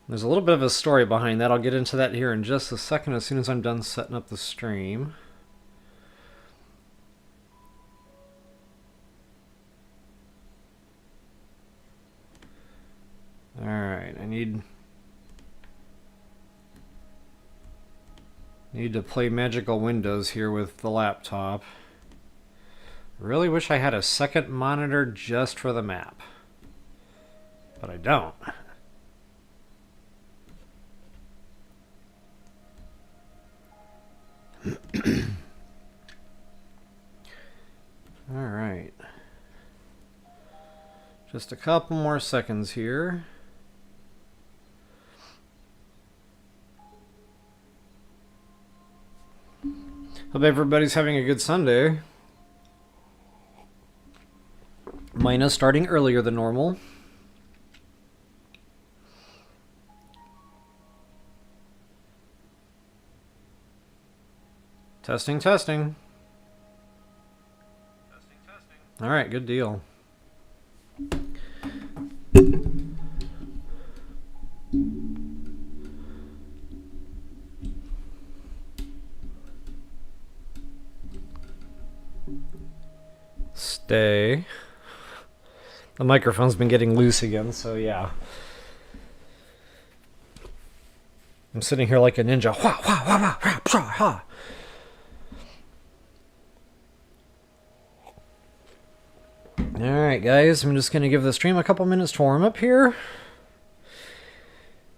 There's a little bit of a story behind that. I'll get into that here in just a second as soon as I'm done setting up the stream. Alright, I need to play magical windows here with the laptop. Really wish I had a second monitor just for the map. But I don't. Alright. Just a couple more seconds here. Hope everybody's having a good Sunday. Mina starting earlier than normal. Testing, testing. All right, good deal. Stay. The microphone's been getting loose again, so yeah. I'm sitting here like a ninja. Alright guys, I'm just going to give the stream a couple minutes to warm up here.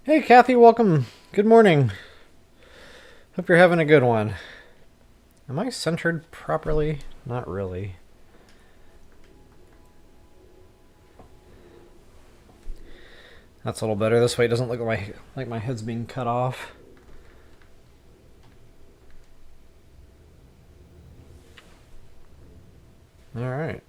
Hey Kathy, welcome. Good morning. Hope you're having a good one. Am I centered properly? Not really. That's a little better. This way it doesn't look like my head's being cut off. Alright.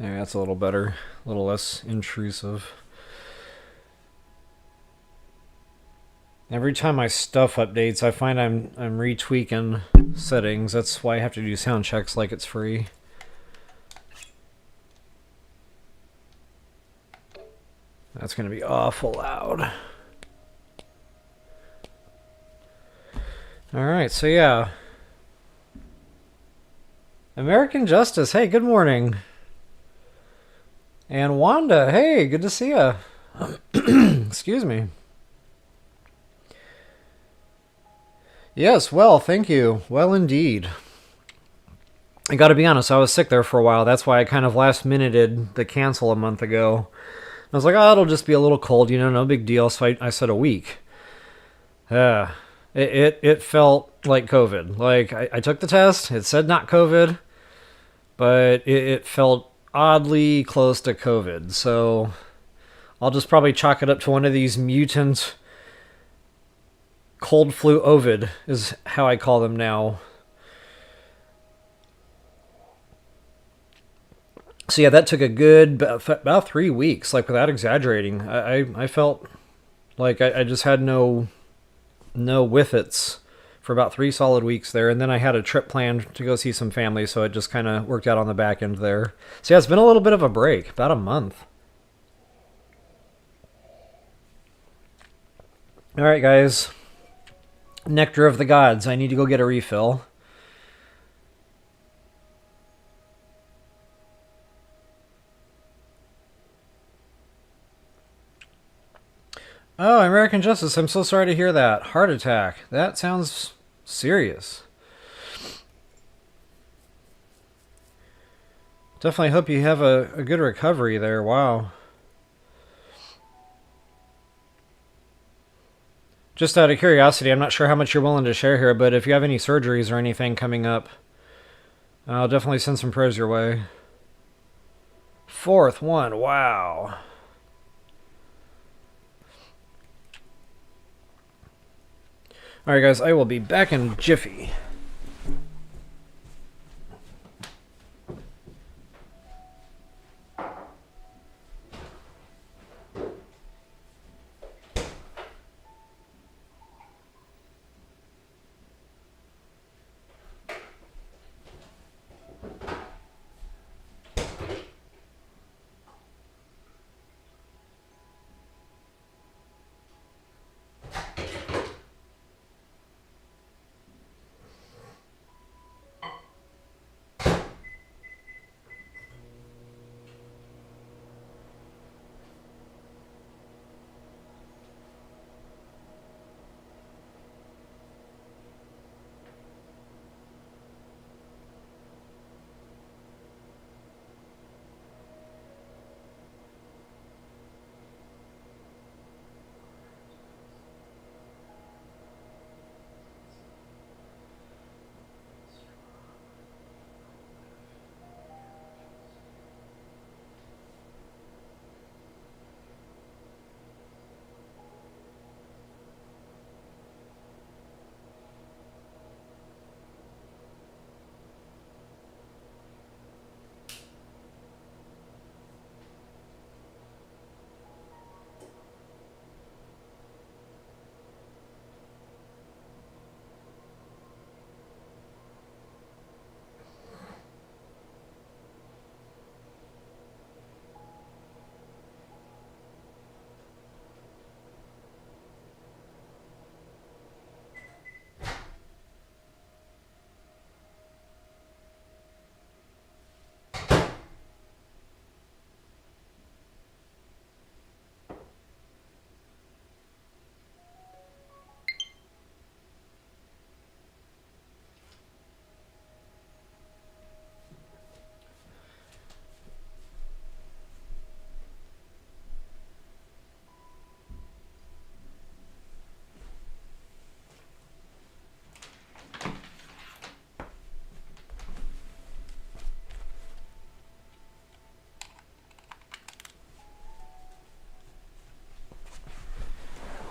Yeah, that's a little better, a little less intrusive. Every time my stuff updates, I find I'm retweaking settings. That's why I have to do sound checks like it's free. That's going to be awful loud. Alright, so yeah. American Justice, hey, good morning. And Wanda, hey, good to see ya. Excuse me. Yes, well, thank you. Well, indeed. I gotta be honest, I was sick there for a while. That's why I kind of last-minuted the cancel a month ago. I was like, oh, it'll just be a little cold, you know, no big deal. So I said a week. It felt like COVID. Like, I took the test. It said not COVID. But it felt oddly close to COVID, so I'll just probably chalk it up to one of these mutant cold flu Ovid is how I call them now. So yeah, that took a good about 3 weeks, like without exaggerating. I felt like I just had no whiffits for about 3 solid weeks there, and then I had a trip planned to go see some family, so it just kind of worked out on the back end there. So yeah, it's been a little bit of a break, about a month. Alright guys, Nectar of the Gods, I need to go get a refill. Oh, American Justice, I'm so sorry to hear that. Heart attack, that sounds serious. Definitely hope you have a good recovery there. Wow. Just out of curiosity, I'm not sure how much you're willing to share here, but if you have any surgeries or anything coming up, I'll definitely send some prayers your way. 4th one, wow. Alright guys, I will be back in a jiffy.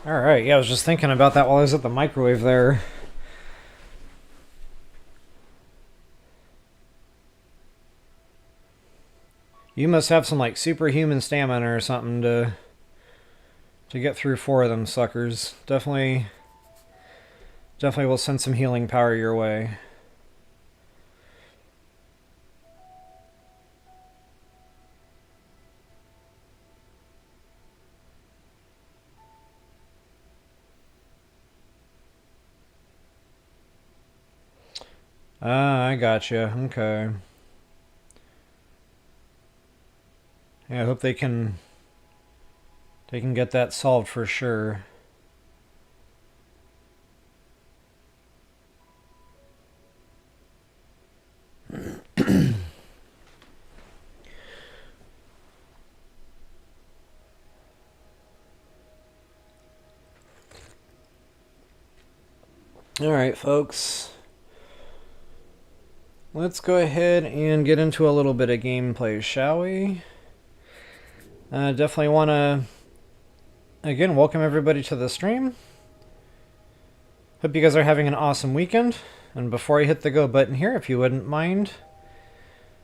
Alright, yeah, I was just thinking about that while I was at the microwave there. You must have some, like, superhuman stamina or something to get through 4 of them suckers. Definitely will send some healing power your way. Ah, I gotcha. Okay. Yeah, I hope they can get that solved for sure. All right, folks. Let's go ahead and get into a little bit of gameplay, shall we? Definitely want to, again, welcome everybody to the stream. Hope you guys are having an awesome weekend. And before I hit the go button here, if you wouldn't mind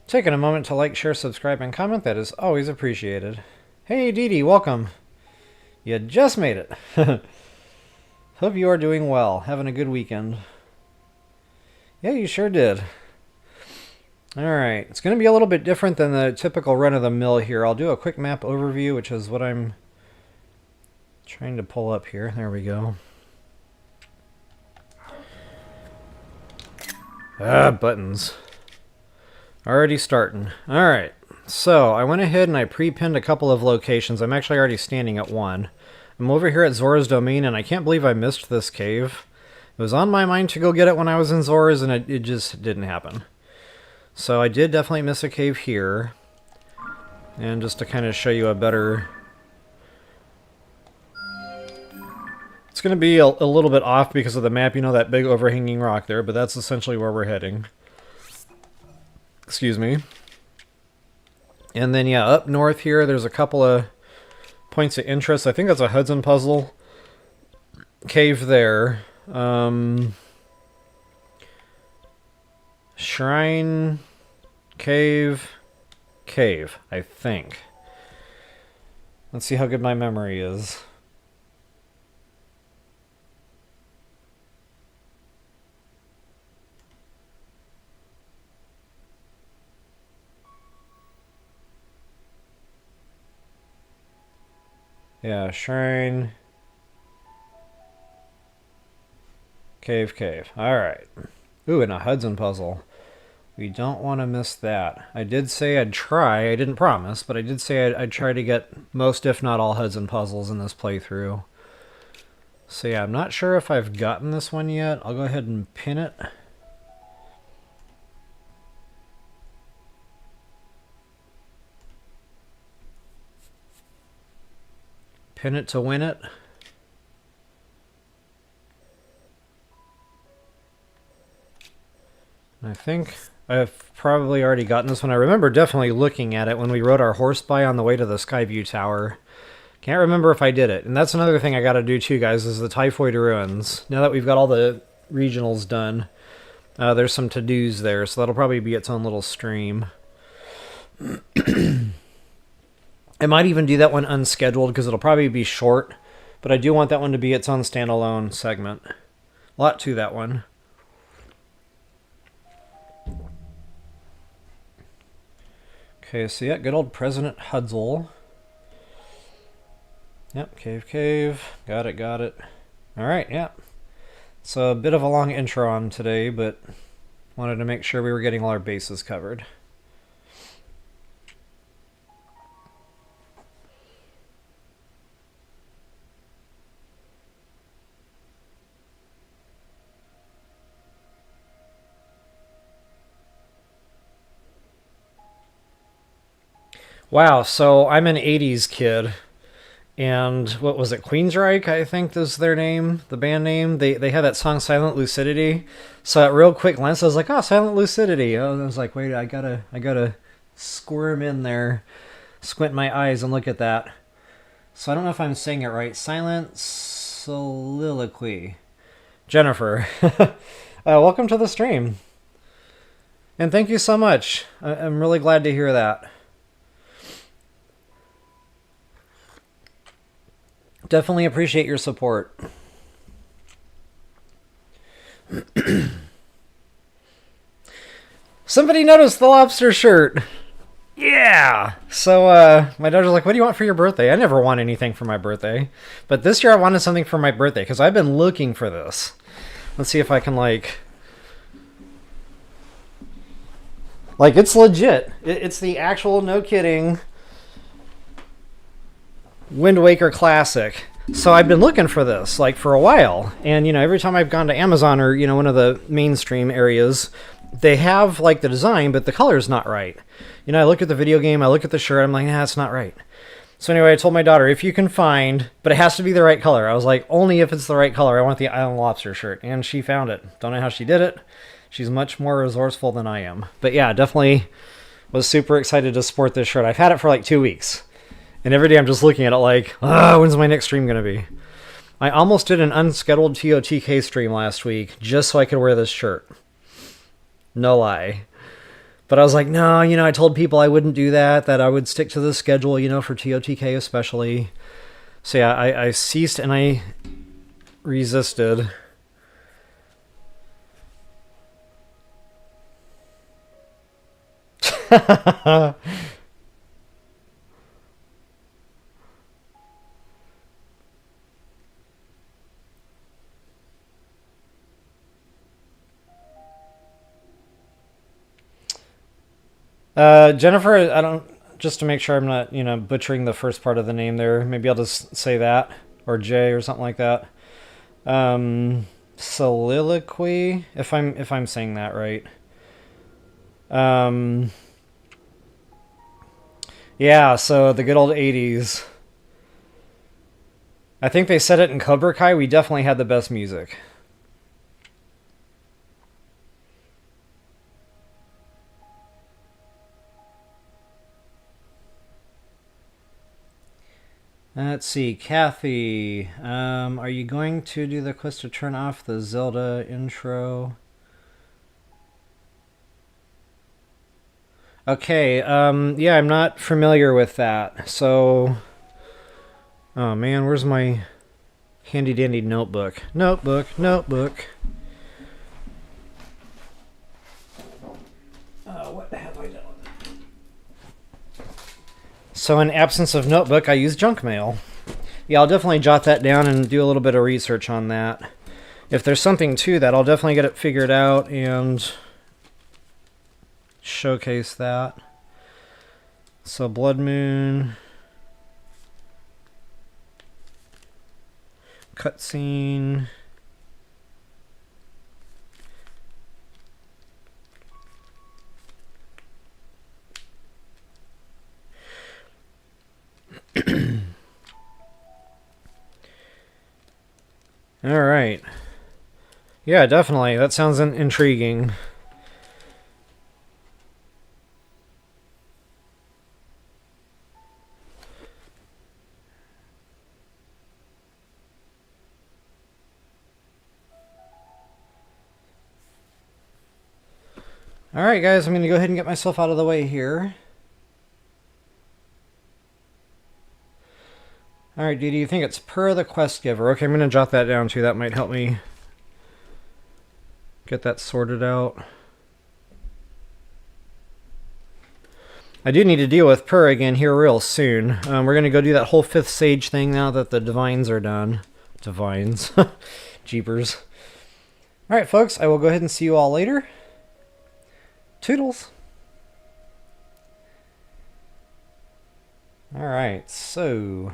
taking a moment to like, share, subscribe, and comment, that is always appreciated. Hey, Deity, welcome. You just made it. Hope you are doing well, having a good weekend. Yeah, you sure did. Alright, it's going to be a little bit different than the typical run-of-the-mill here. I'll do a quick map overview, which is what I'm trying to pull up here. There we go. Buttons. Already starting. Alright, so I went ahead and I pre-pinned a couple of locations. I'm actually already standing at one. I'm over here at Zora's Domain, and I can't believe I missed this cave. It was on my mind to go get it when I was in Zora's, and it just didn't happen. So I did definitely miss a cave here. And just to kind of show you a better... It's going to be a little bit off because of the map, you know, that big overhanging rock there, but that's essentially where we're heading. Excuse me. And then, yeah, up north here, there's a couple of points of interest. I think that's a Hudson Puzzle cave there. Shrine, cave, cave, I think. Let's see how good my memory is. Yeah, shrine, cave, cave. Alright. Ooh, and a Hudson Puzzle. We don't want to miss that. I did say I'd try. I didn't promise, but I did say I'd try to get most, if not all, Hudson Puzzles in this playthrough. So yeah, I'm not sure if I've gotten this one yet. I'll go ahead and pin it. Pin it to win it. I think I've probably already gotten this one. I remember definitely looking at it when we rode our horse by on the way to the Skyview Tower. Can't remember if I did it. And that's another thing I got to do too, guys, is the Typhoid Ruins. Now that we've got all the regionals done, there's some to-dos there, so that'll probably be its own little stream. I might even do that one unscheduled because it'll probably be short, but I do want that one to be its own standalone segment. A lot to that one. Okay, so yeah, good old President Hudson. Yep, cave, cave. Got it, got it. Alright, yeah. So a bit of a long intro on today, but wanted to make sure we were getting all our bases covered. Wow, so I'm an 80s kid. And what was it, Queensryche, I think is their name, the band name. They had that song Silent Lucidity. So at real quick glance, I was like, oh, Silent Lucidity. I was like, wait, I gotta squirm in there, squint my eyes and look at that. So I don't know if I'm saying it right. Silent Soliloquy. Jennifer, welcome to the stream. And thank you so much. I'm really glad to hear that. Definitely appreciate your support. Somebody noticed the lobster shirt. Yeah. So my daughter's like, what do you want for your birthday? I never want anything for my birthday. But this year I wanted something for my birthday because I've been looking for this. Let's see if I can like it's legit. It's the actual, no kidding, Wind Waker Classic. So I've been looking for this like for a while, and every time I've gone to Amazon or one of the mainstream areas, they have like the design, but the color's not right. I look at the video game, I look at the shirt, I'm like, nah, it's not right. So anyway, I told my daughter, if you can find, but it has to be the right color. I was like, only if it's the right color. I want the Island Lobster shirt, and she found it. Don't know how she did it. She's much more resourceful than I am. But yeah, definitely was super excited to sport this shirt. I've had it for like 2 weeks. And every day I'm just looking at it like, when's my next stream going to be? I almost did an unscheduled TOTK stream last week just so I could wear this shirt. No lie. But I was like, no, I told people I wouldn't do that I would stick to the schedule, for TOTK especially. So yeah, I ceased and I resisted. Jennifer, I don't, just to make sure I'm not, butchering the first part of the name there. Maybe I'll just say that, or J or something like that. Soliloquy, if I'm saying that right. Yeah, so the good old 80s. I think they said it in Cobra Kai. We definitely had the best music. Let's see, Kathy. Are you going to do the quest to turn off the Zelda intro? Okay, yeah, I'm not familiar with that. So, oh man, where's my handy dandy notebook? Notebook. What have I done? So in absence of notebook, I use junk mail. Yeah, I'll definitely jot that down and do a little bit of research on that. If there's something to that, I'll definitely get it figured out and showcase that. So Blood Moon. Cutscene. All right. Yeah, definitely. That sounds intriguing. All right, guys, I'm going to go ahead and get myself out of the way here. Alright, Deity, you think it's per the quest giver. Okay, I'm going to jot that down too. That might help me get that sorted out. I do need to deal with Per again here real soon. We're going to go do that whole 5th Sage thing now that the Divines are done. Divines. Jeepers. Alright, folks, I will go ahead and see you all later. Toodles. Alright, so...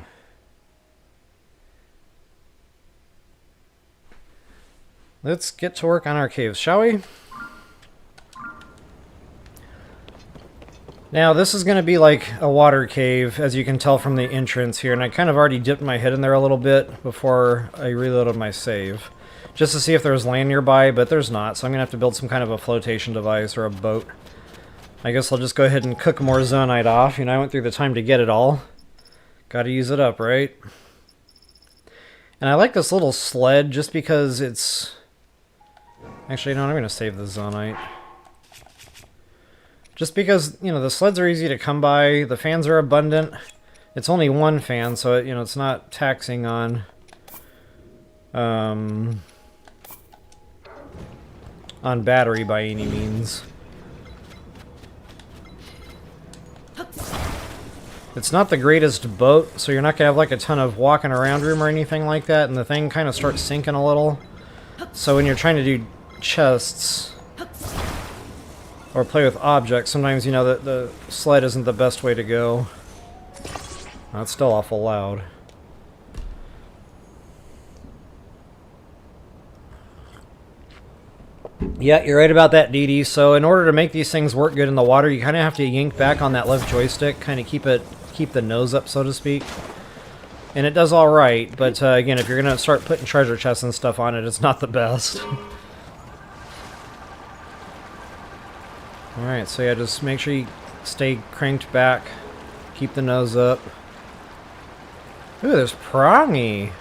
let's get to work on our caves, shall we? Now, this is going to be like a water cave, as you can tell from the entrance here, and I kind of already dipped my head in there a little bit before I reloaded my save, just to see if there was land nearby, but there's not, so I'm going to have to build some kind of a flotation device or a boat. I guess I'll just go ahead and cook more Zonite off. You know, I went through the time to get it all. Gotta use it up, right? And I like this little sled just because it's... actually, no, I'm going to save the Zonite. Just because, you know, the sleds are easy to come by, the fans are abundant. It's only one fan, so, you know, it's not taxing on... on battery by any means. It's not the greatest boat, so you're not going to have like a ton of walking around room or anything like that, and the thing kind of starts sinking a little. So when you're trying to do chests or play with objects, sometimes, you know, the sled isn't the best way to go. That's still awful loud. Yeah, you're right about that, Deity. So in order to make these things work good in the water, you kind of have to yank back on that left joystick, kind of keep the nose up, so to speak. And it does all right, but again, if you're going to start putting treasure chests and stuff on it, it's not the best. Alright, so yeah, just make sure you stay cranked back, keep the nose up. Ooh, there's prongy.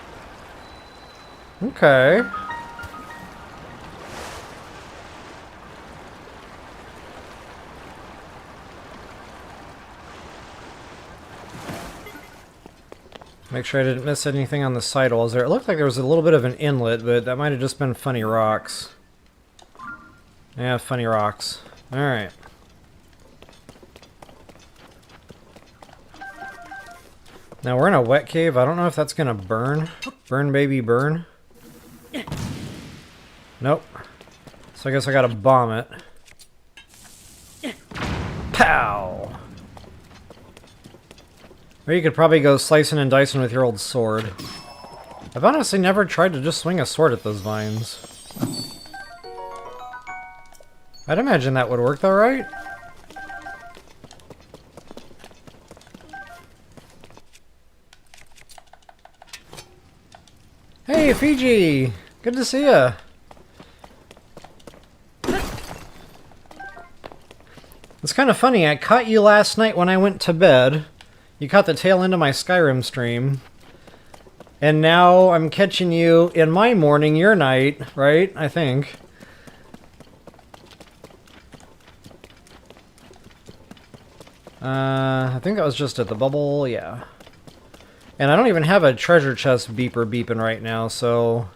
Okay. Make sure I didn't miss anything on the sidewalls there. It looked like there was a little bit of an inlet, but that might have just been funny rocks. Yeah, funny rocks. Alright. Now we're in a wet cave. I don't know if that's gonna burn. Burn, baby, burn. Nope. So I guess I gotta bomb it. Pow! Or you could probably go slicing and dicing with your old sword. I've honestly never tried to just swing a sword at those vines. I'd imagine that would work though, right? Hey, Fiji! Good to see ya! It's kind of funny, I caught you last night when I went to bed. You caught the tail end of my Skyrim stream. And now I'm catching you in my morning, your night, right? I think. I think that was just at the Bubbul, yeah. And I don't even have a treasure chest beeper beeping right now, so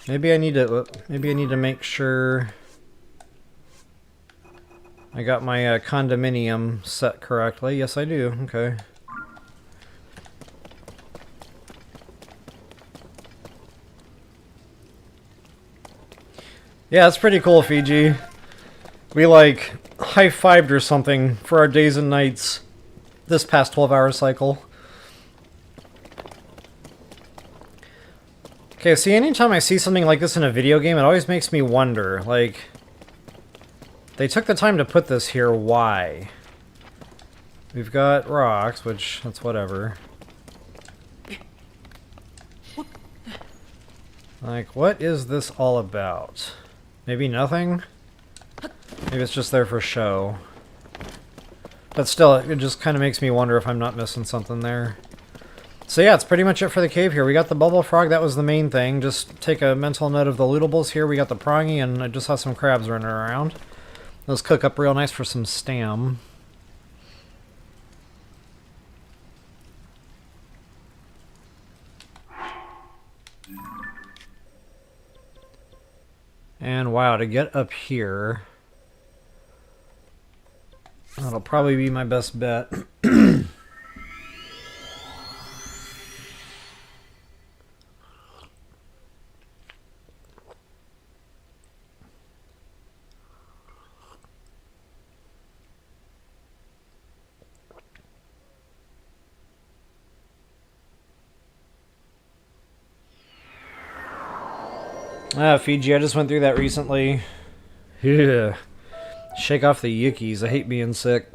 maybe I need to make sure I got my condominium set correctly. Yes, I do. Okay. Yeah, it's pretty cool, Fiji. We like high-fived or something for our days and nights this past 12-hour cycle. Okay, see, anytime I see something like this in a video game, it always makes me wonder, like, they took the time to put this here, why? We've got rocks, which, that's whatever. Like, what is this all about? Maybe nothing? Maybe it's just there for show. But still, it just kind of makes me wonder if I'm not missing something there. So yeah, it's pretty much it for the cave here. We got the bubble frog, that was the main thing. Just take a mental note of the lootables here. We got the prongy, and I just saw some crabs running around. Those cook up real nice for some stam. And wow, to get up here, that'll probably be my best bet. Ah, Fiji, I just went through that recently. Yeah. Shake off the yickies. I hate being sick.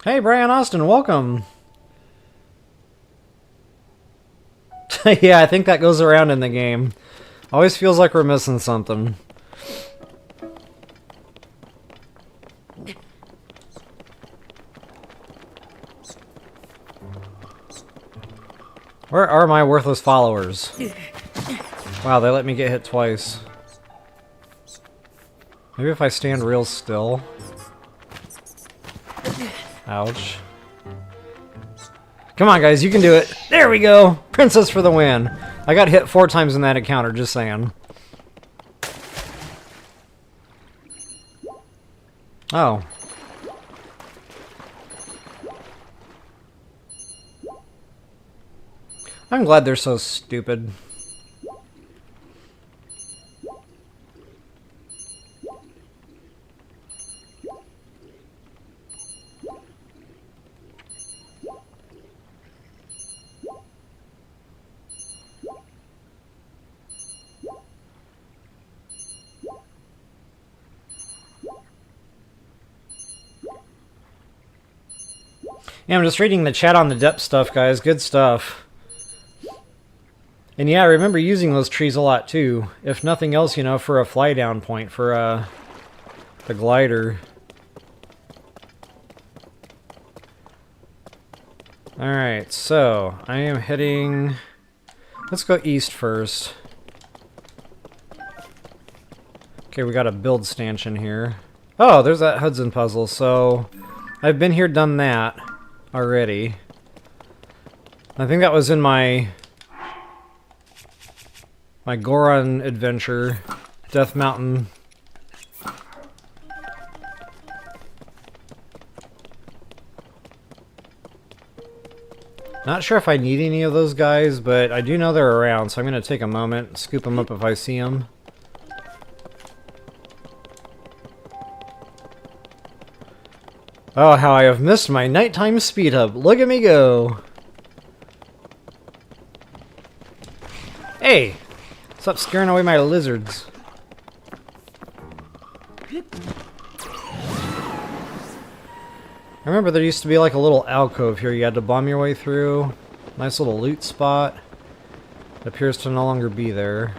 Hey, Brian Austin, welcome. Yeah, I think that goes around in the game. Always feels like we're missing something. Where are my worthless followers? Wow, they let me get hit twice. Maybe if I stand real still. Ouch. Come on, guys, you can do it. There we go! Princess for the win. I got hit 4 times in that encounter, just saying. Oh. I'm glad they're so stupid. Yeah, I'm just reading the chat on the depth stuff, guys. Good stuff. And yeah, I remember using those trees a lot too. If nothing else, you know, for a fly down point for the glider. Alright, so I am heading... Let's go east first. Okay, we got a build stanchion here. Oh, there's that Hudson Puzzle, so I've been here, done that already. I think that was in my Goron adventure, Death Mountain. Not sure if I need any of those guys, but I do know they're around, so I'm going to take a moment, scoop them up if I see them. Oh, how I have missed my nighttime speed up. Look at me go. Hey! Stop scaring away my lizards. I remember there used to be like a little alcove here you had to bomb your way through. Nice little loot spot. It appears to no longer be there.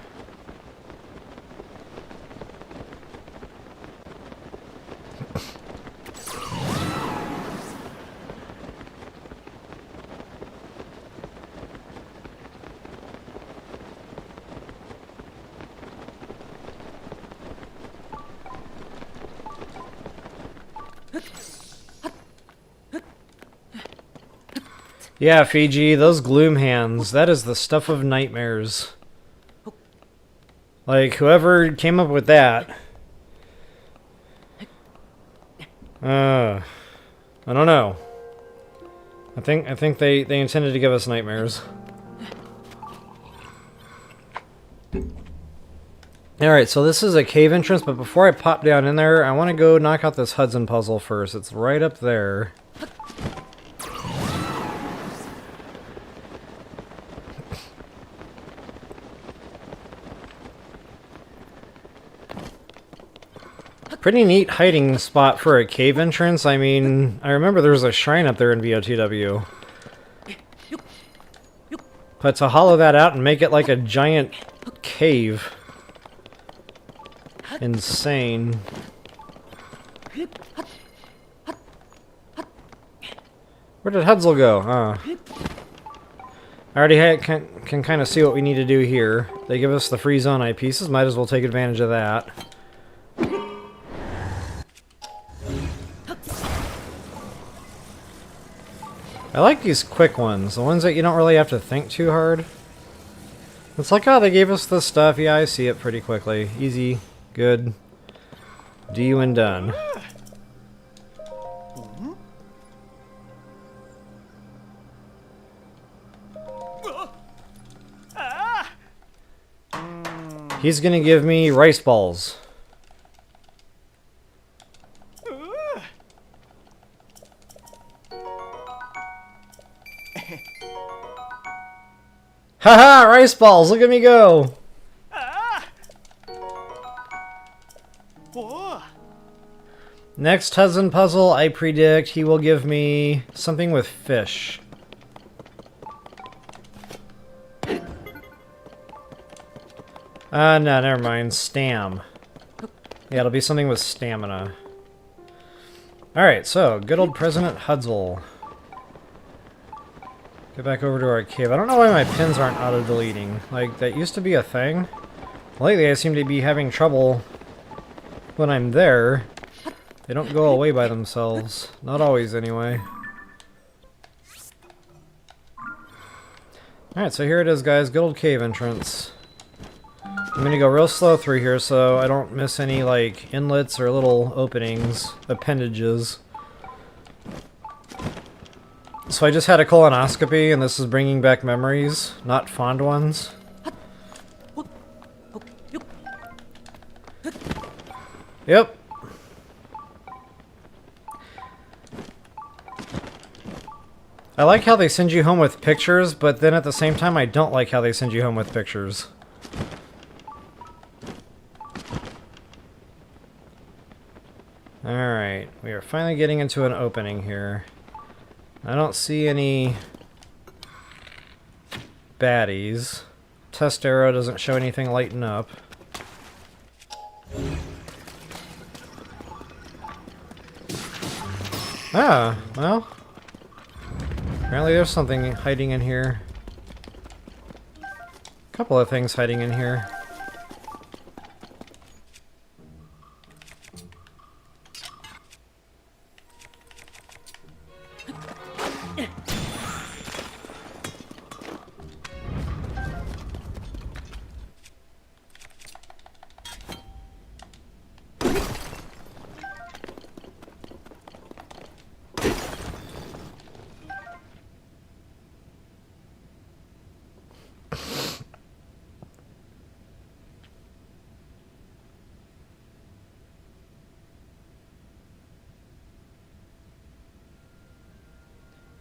Yeah, Fiji, those gloom hands, that is the stuff of nightmares. Like, whoever came up with that... I don't know. I think they intended to give us nightmares. Alright, so this is a cave entrance, but before I pop down in there, I want to go knock out this Hudson Puzzle first. It's right up there. Pretty neat hiding spot for a cave entrance. I mean, I remember there was a shrine up there in VOTW. But to hollow that out and make it like a giant cave. Insane. Where did Hudson go? I already can kind of see what we need to do here. They give us the free zone eyepieces. Might as well take advantage of that. I like these quick ones, the ones that you don't really have to think too hard. It's like, oh, they gave us this stuff. Yeah, I see it pretty quickly. Easy, good, do and done. He's gonna give me rice balls. Haha, rice balls, look at me go! Next Hudson Puzzle, I predict he will give me something with fish. No, never mind. Stam. Yeah, it'll be something with stamina. Alright, so, good old President Hudson. Get back over to our cave. I don't know why my pins aren't auto-deleting. Like, that used to be a thing. Lately, I seem to be having trouble when I'm there. They don't go away by themselves. Not always, anyway. Alright, so here it is, guys. Good old cave entrance. I'm gonna go real slow through here so I don't miss any, like, inlets or little openings, appendages. So I just had a colonoscopy, and this is bringing back memories, not fond ones. Yep. I like how they send you home with pictures, but then at the same time I don't like how they send you home with pictures. Alright, we are finally getting into an opening here. I don't see any baddies. Test arrow doesn't show anything lighting up. Ah, well. Apparently there's something hiding in here. A couple of things hiding in here.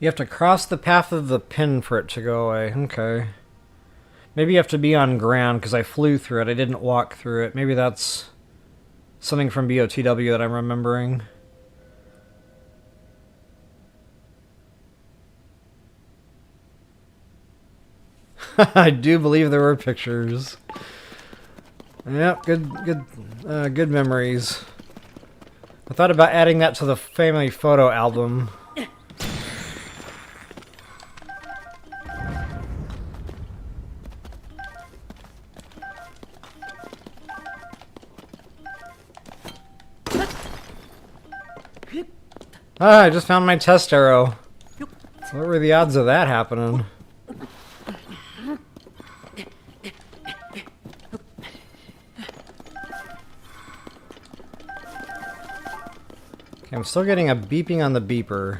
You have to cross the path of the pin for it to go away. Okay. Maybe you have to be on ground, because I flew through it. I didn't walk through it. Maybe that's something from BOTW that I'm remembering. I do believe there were pictures. Yep, good memories. I thought about adding that to the family photo album. Ah, I just found my test arrow. What were the odds of that happening? Okay, I'm still getting a beeping on the beeper.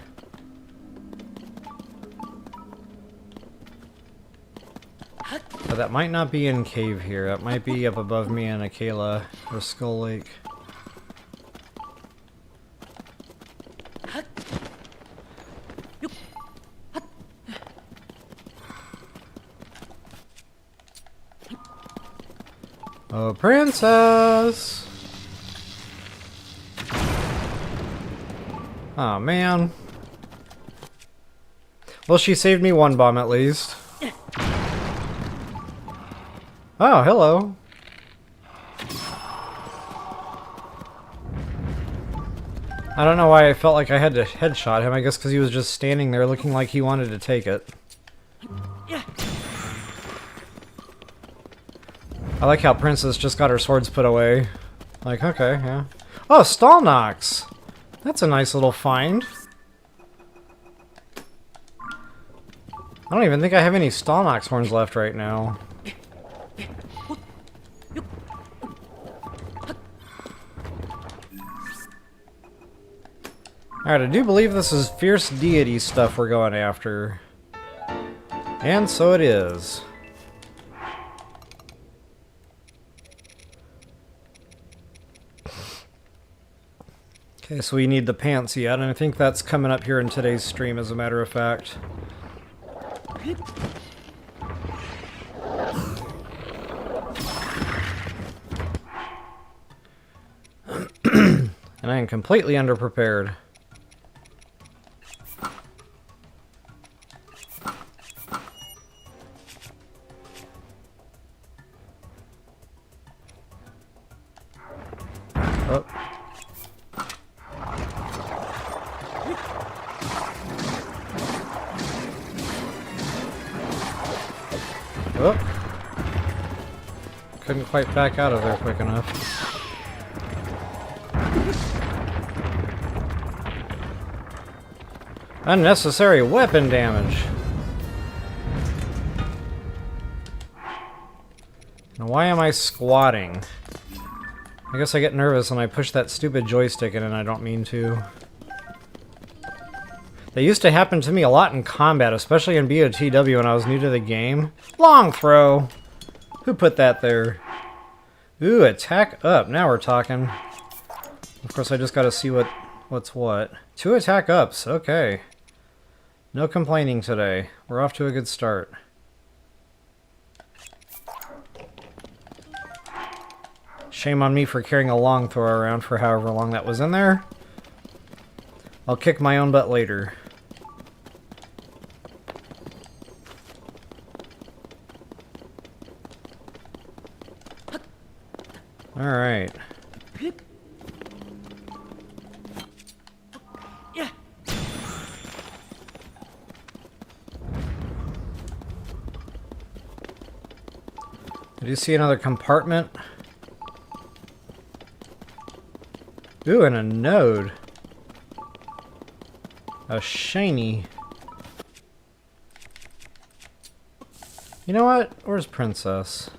But that might not be in cave here. That might be up above me in Akela or Skull Lake. Oh, princess! Oh, man. Well, she saved me one bomb at least. Oh, hello. I don't know why I felt like I had to headshot him. I guess because he was just standing there looking like he wanted to take it. I like how Princess just got her swords put away. Like, okay, yeah. Oh, stall knocks! That's a nice little find. I don't even think I have any stall knocks horns left right now. Alright, I do believe this is fierce deity stuff we're going after. And so it is. Okay, so we need the pants yet, and I think that's coming up here in today's stream, as a matter of fact. And I am completely underprepared. Oh. Oh. Couldn't quite back out of there quick enough. Unnecessary weapon damage. Now why am I squatting? I guess I get nervous when I push that stupid joystick in and I don't mean to. That used to happen to me a lot in combat, especially in BOTW when I was new to the game. Long throw! Who put that there? Ooh, attack up. Now we're talking. Of course, I just gotta see what's what. 2 attack ups. Okay. No complaining today. We're off to a good start. Shame on me for carrying a long throw around for however long that was in there. I'll kick my own butt later. Alright. Did you see another compartment? Ooh, and a node. A shiny. You know what? Where's Princess?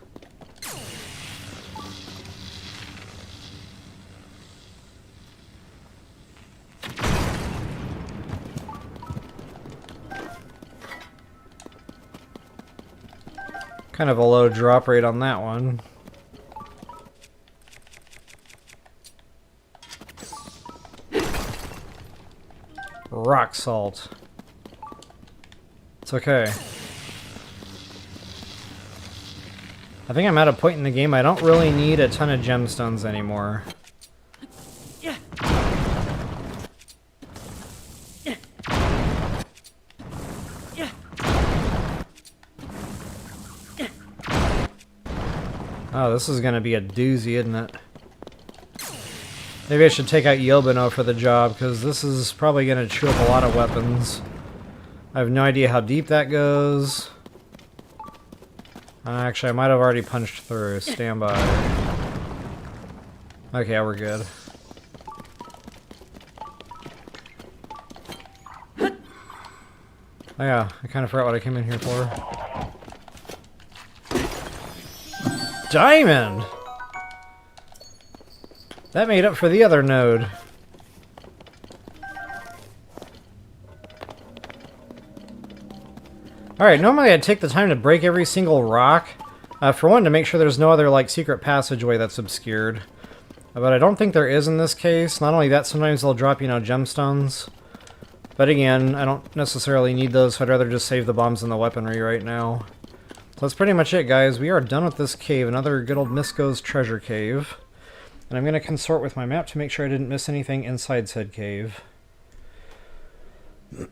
Kind of a low drop rate on that one. Rock salt. It's okay. I think I'm at a point in the game I don't really need a ton of gemstones anymore. Oh, this is gonna be a doozy, isn't it? Maybe I should take out Yobano for the job, because this is probably gonna chew up a lot of weapons. I have no idea how deep that goes. Actually, I might have already punched through. Stand by. Okay, we're good. Oh yeah, I kind of forgot what I came in here for. Diamond! That made up for the other node. Alright, normally I'd take the time to break every single rock. For one, to make sure there's no other, like, secret passageway that's obscured. But I don't think there is in this case. Not only that, sometimes they'll drop, you know, gemstones. But again, I don't necessarily need those, so I'd rather just save the bombs and the weaponry right now. So that's pretty much it, guys. We are done with this cave. Another good old Misko's treasure cave. And I'm going to consort with my map to make sure I didn't miss anything inside said cave.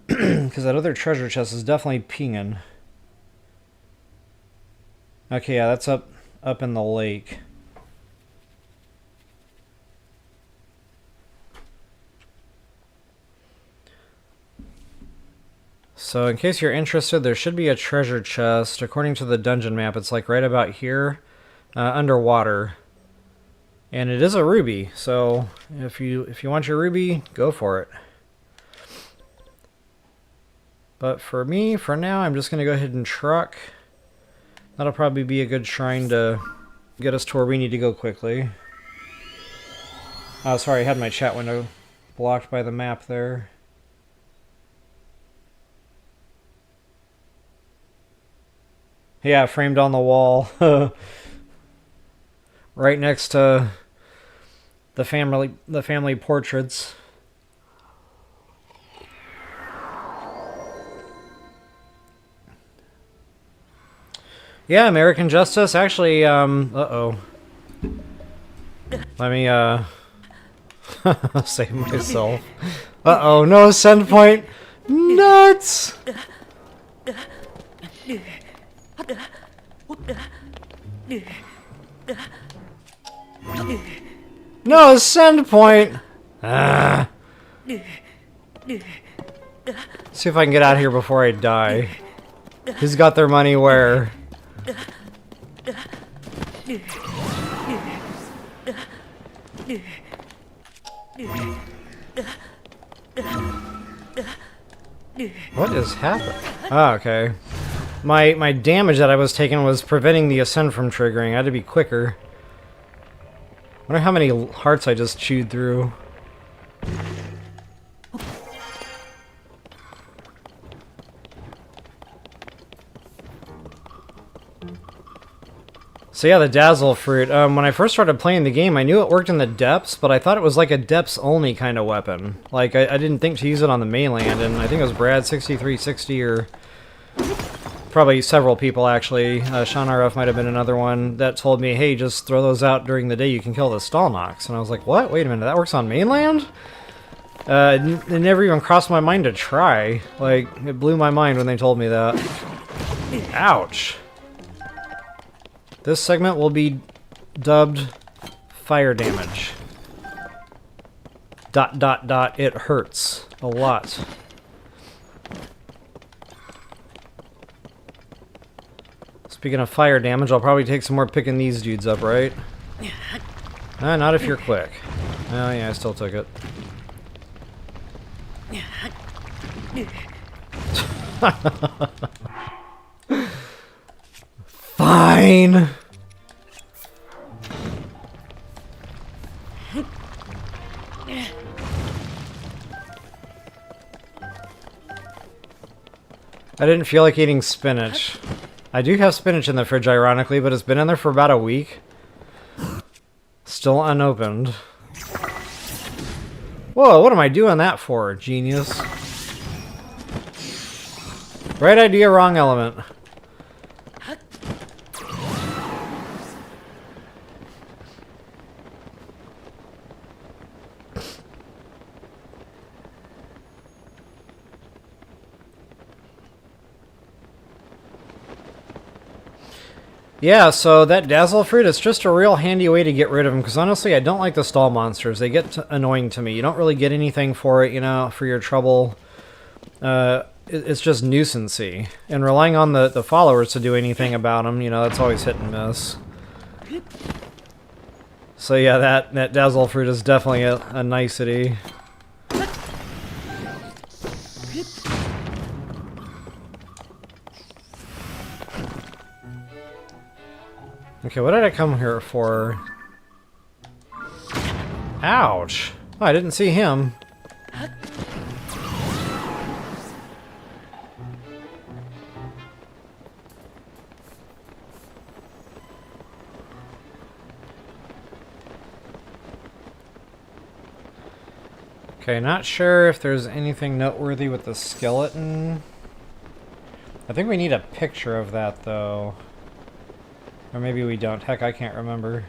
Because that other treasure chest is definitely pinging. Okay, yeah, that's up in the lake. So in case you're interested, there should be a treasure chest. According to the dungeon map, it's like right about here, underwater. And it is a ruby, so if you want your ruby, go for it. But for me, for now, I'm just going to go ahead and truck. That'll probably be a good shrine to get us to where we need to go quickly. Oh, sorry, I had my chat window blocked by the map there. Yeah, framed on the wall. Right next to the family portraits. Yeah, American Justice. Actually, uh-oh. Let me, save myself. Uh-oh, no send point. Nuts! No send point! Ah. See if I can get out of here before I die. Who's got their money where? What is happening? Oh, okay. My damage that I was taking was preventing the ascend from triggering. I had to be quicker. Wonder how many hearts I just chewed through. So yeah, the Dazzle Fruit. When I first started playing the game, I knew it worked in the depths, but I thought it was like a depths-only kind of weapon. Like, I didn't think to use it on the mainland, and I think it was Brad6360 or probably several people, actually. Sean RF might have been another one that told me, hey, just throw those out during the day, you can kill the Stalnox. And I was like, what? Wait a minute, that works on mainland? It never even crossed my mind to try. Like, it blew my mind when they told me that. Ouch. This segment will be dubbed fire damage. ... It hurts a lot. Speaking of fire damage, I'll probably take some more picking these dudes up, right? Not if you're quick. Oh yeah, I still took it. Fine! I didn't feel like eating spinach. I do have spinach in the fridge, ironically, but it's been in there for about a week. Still unopened. Whoa, what am I doing that for, genius? Right idea, wrong element. Yeah, so that Dazzle Fruit is just a real handy way to get rid of them, because honestly, I don't like the stall monsters. They get annoying to me. You don't really get anything for it, you know, for your trouble. It's just nuisancey. And relying on the followers to do anything about them, you know, that's always hit and miss. So yeah, that Dazzle Fruit is definitely a nicety. Okay, what did I come here for? Ouch! Oh, I didn't see him. Okay, not sure if there's anything noteworthy with the skeleton. I think we need a picture of that, though. Or maybe we don't. Heck, I can't remember.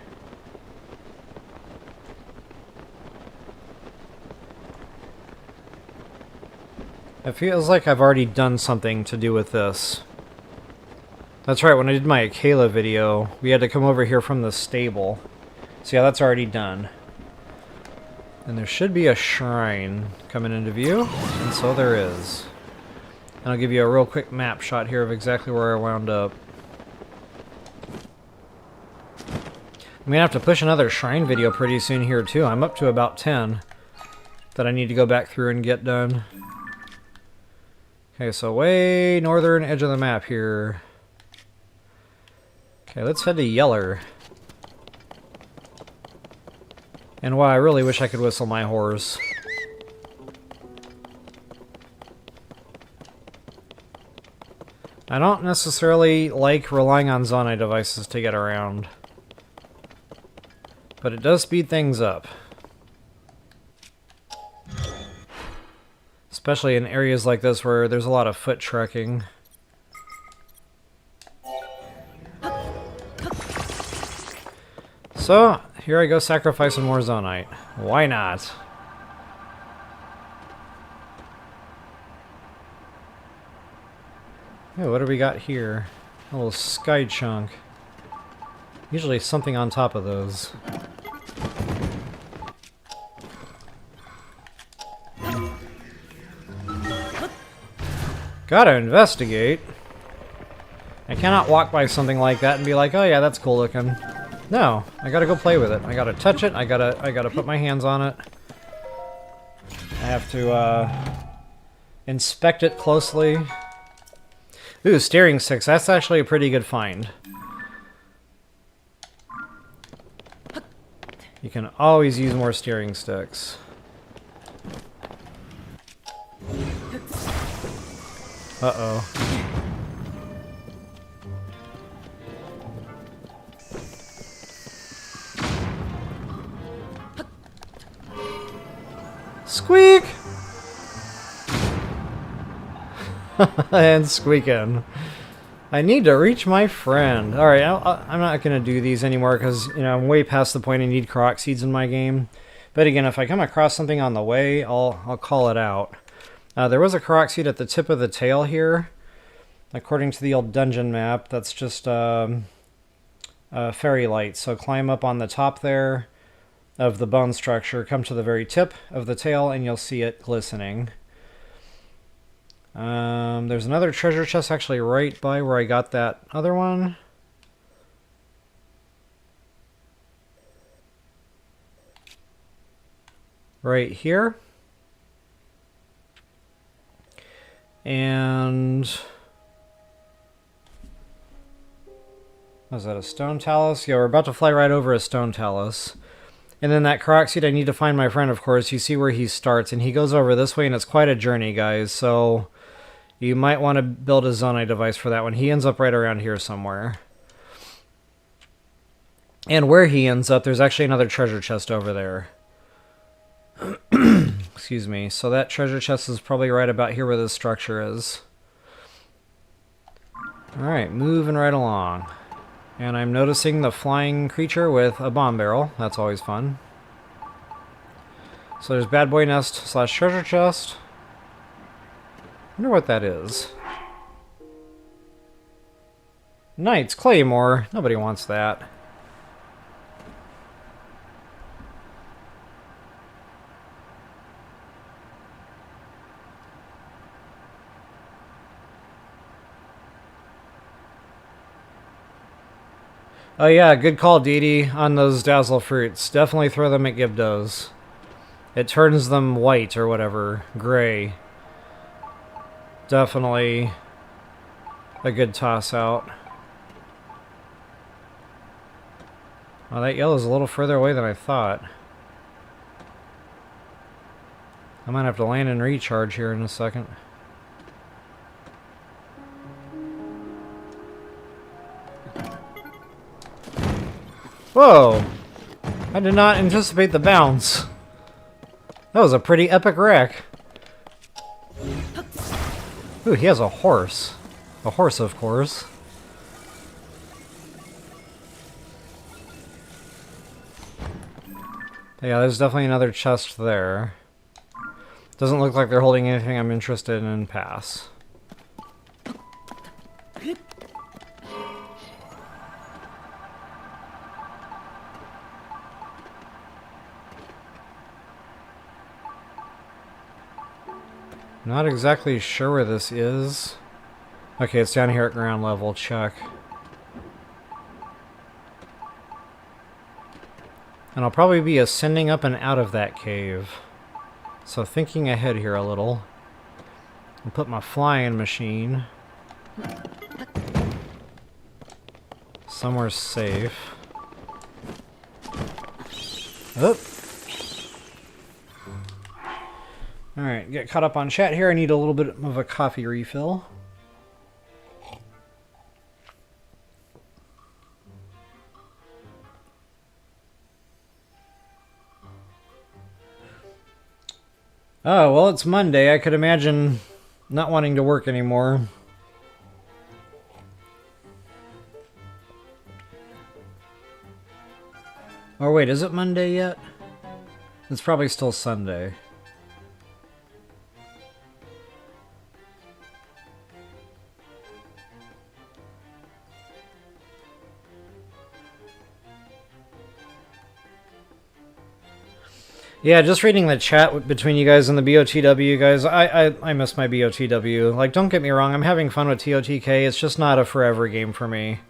It feels like I've already done something to do with this. That's right, when I did my Akela video, we had to come over here from the stable. So yeah, that's already done. And there should be a shrine coming into view, and so there is. And I'll give you a real quick map shot here of exactly where I wound up. I'm gonna have to push another shrine video pretty soon here too. I'm up to about 10 that I need to go back through and get done. Okay, so way northern edge of the map here. Okay, let's head to Yeller. And wow, I really wish I could whistle my horse. I don't necessarily like relying on Zonai devices to get around. But it does speed things up. Especially in areas like this where there's a lot of foot trekking. So, here I go sacrificing more Zonite. Why not? Hey, what do we got here? A little sky chunk. Usually something on top of those. Gotta investigate. I cannot walk by something like that and be like, oh yeah, that's cool looking. No, I gotta go play with it. I gotta touch it. I gotta put my hands on it. I have to inspect it closely. Ooh, steering sticks. That's actually a pretty good find. You can always use more steering sticks. Uh-oh. Squeak! And squeaking. I need to reach my friend. Alright, I'm not going to do these anymore because, you know, I'm way past the point I need Korok seeds in my game. But again, if I come across something on the way, I'll call it out. There was a Korok seed at the tip of the tail here. According to the old dungeon map, that's just fairy light. So climb up on the top there of the bone structure, come to the very tip of the tail, and you'll see it glistening. There's another treasure chest actually right by where I got that other one. Right here. And was that a stone talus? Yeah, we're about to fly right over a stone talus. And then that Korok seed, I need to find my friend, of course. You see where he starts, and he goes over this way, and it's quite a journey, guys. So you might want to build a Zonai device for that one. He ends up right around here somewhere. And where he ends up, there's actually another treasure chest over there. Excuse me. So that treasure chest is probably right about here where this structure is. Alright, moving right along. And I'm noticing the flying creature with a bomb barrel. That's always fun. So there's Bad Boy Nest / treasure chest. Wonder what that is. Knight's Claymore. Nobody wants that. Oh yeah, good call, Deity, on those Dazzle fruits. Definitely throw them at Gibdos. It turns them white or whatever. Gray. Definitely a good toss out. Well, that yellow's a little further away than I thought. I might have to land and recharge here in a second. Whoa! I did not anticipate the bounce. That was a pretty epic wreck. Ooh, he has a horse. A horse, of course. Yeah, there's definitely another chest there. Doesn't look like they're holding anything I'm interested in. Pass. Not exactly sure where this is. Okay, it's down here at ground level. Check. And I'll probably be ascending up and out of that cave. So thinking ahead here a little. I'll put my flying machine somewhere safe. Oh. Alright, get caught up on chat here. I need a little bit of a coffee refill. Oh, well, it's Monday. I could imagine not wanting to work anymore. Or wait, is it Monday yet? It's probably still Sunday. Yeah, just reading the chat between you guys and the BOTW guys, I miss my BOTW. Like, don't get me wrong, I'm having fun with TOTK, it's just not a forever game for me.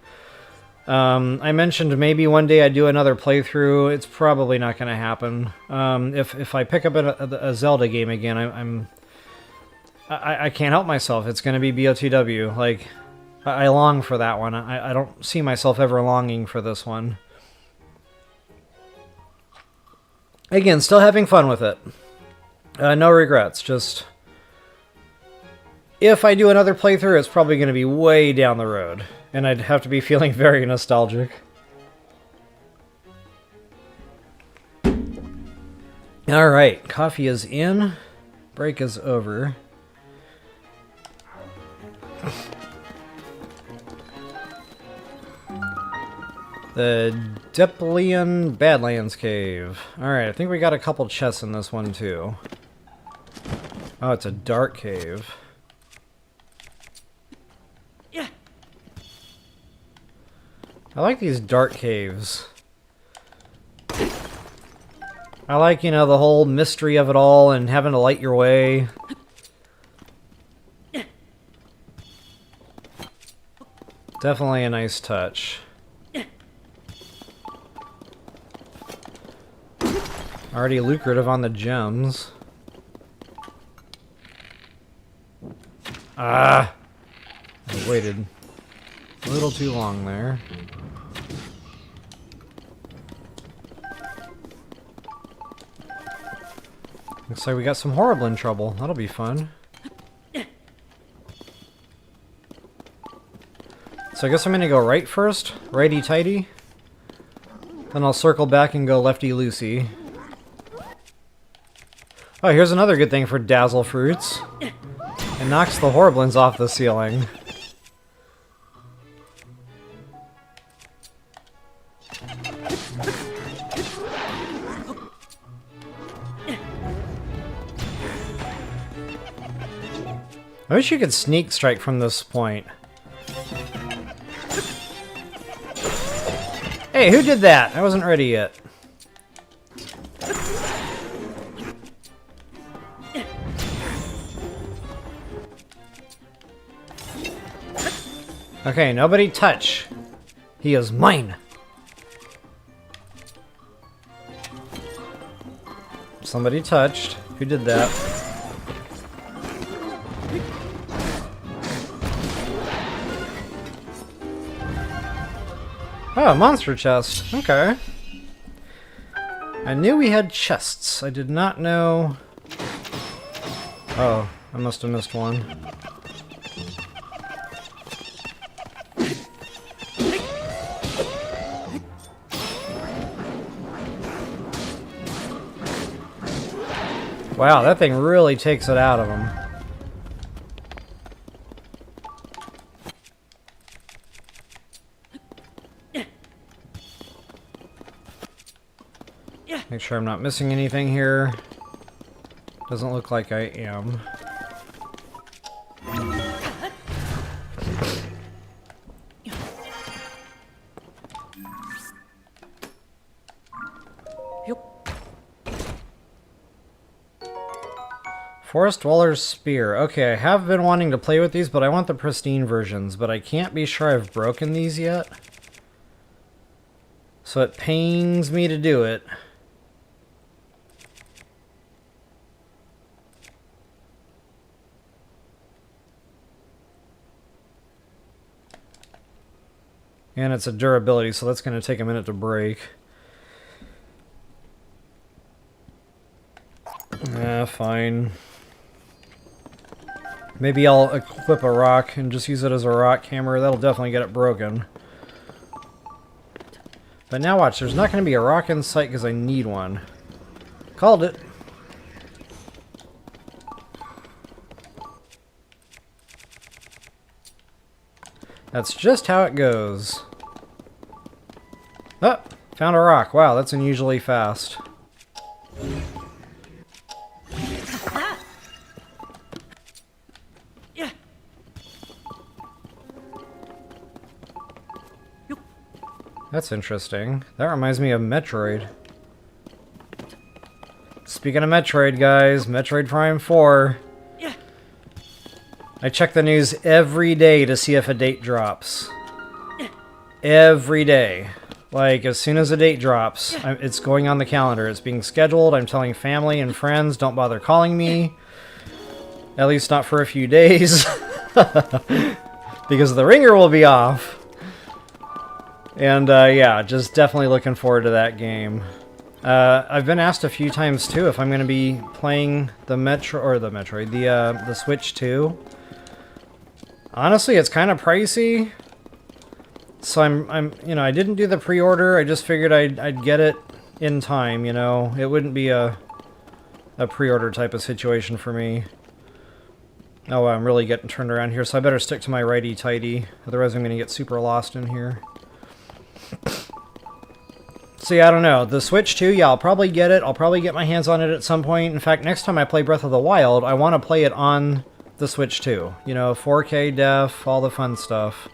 I mentioned maybe one day I'd do another playthrough. It's probably not going to happen. If I pick up a Zelda game again, I can't help myself. It's going to be BOTW. Like, I long for that one. I don't see myself ever longing for this one. Again, still having fun with it. No regrets, just... If I do another playthrough, it's probably going to be way down the road. And I'd have to be feeling very nostalgic. Alright, coffee is in. Break is over. The Deplain Badlands cave. Alright, I think we got a couple chests in this one too. Oh, it's a dark cave. Yeah. I like these dark caves. I like, you know, the whole mystery of it all and having to light your way. Definitely a nice touch. Already lucrative on the gems. Ah! I waited a little too long there. Looks like we got some Horriblin trouble. That'll be fun. So I guess I'm gonna go right first. Righty-tighty. Then I'll circle back and go lefty-loosey. Oh, here's another good thing for Dazzle Fruits. It knocks the Horriblins off the ceiling. I wish you could sneak strike from this point. Hey, who did that? I wasn't ready yet. Okay, nobody touch. He is mine. Somebody touched. Who did that? Oh, monster chest. Okay. I knew we had chests. I did not know... Oh, I must have missed one. Wow, that thing really takes it out of him. Make sure I'm not missing anything here. Doesn't look like I am. Forest Dweller's Spear. Okay, I have been wanting to play with these, but I want the pristine versions, but I can't be sure I've broken these yet. So it pains me to do it. And it's a durability, so that's going to take a minute to break. Fine. Maybe I'll equip a rock and just use it as a rock hammer. That'll definitely get it broken. But now watch, there's not going to be a rock in sight because I need one. Called it. That's just how it goes. Oh, found a rock. Wow, that's unusually fast. That's interesting. That reminds me of Metroid. Speaking of Metroid, guys, Metroid Prime 4. I check the news every day to see if a date drops. Every day. Like, as soon as a date drops, it's going on the calendar. It's being scheduled. I'm telling family and friends, don't bother calling me. At least not for a few days. Because the ringer will be off. And, yeah, just definitely looking forward to that game. I've been asked a few times, too, if I'm going to be playing the Switch 2. Honestly, it's kind of pricey. So I didn't do the pre-order. I just figured I'd get it in time, you know. It wouldn't be a pre-order type of situation for me. Oh, I'm really getting turned around here, so I better stick to my righty-tighty. Otherwise, I'm going to get super lost in here. So yeah, I don't know. The Switch 2, yeah, I'll probably get it. I'll probably get my hands on it at some point. In fact, next time I play Breath of the Wild, I want to play it on the Switch 2. You know, 4K def, all the fun stuff.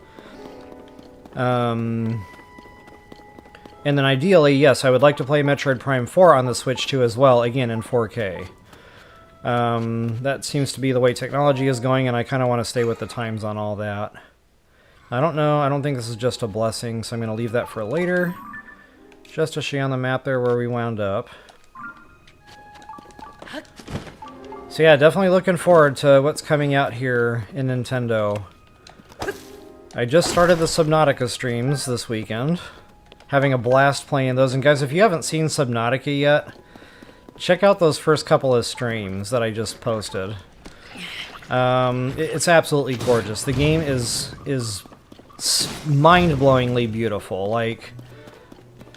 And then ideally, yes, I would like to play Metroid Prime 4 on the Switch 2 as well, again in 4K. That seems to be the way technology is going, and I kind of want to stay with the times on all that. I don't know. I don't think this is just a blessing, so I'm going to leave that for later. Just to show you on the map there where we wound up. So yeah, definitely looking forward to what's coming out here in Nintendo. I just started the Subnautica streams this weekend. Having a blast playing those. And guys, if you haven't seen Subnautica yet, check out those first couple of streams that I just posted. It's absolutely gorgeous. The game is mind-blowingly beautiful. Like,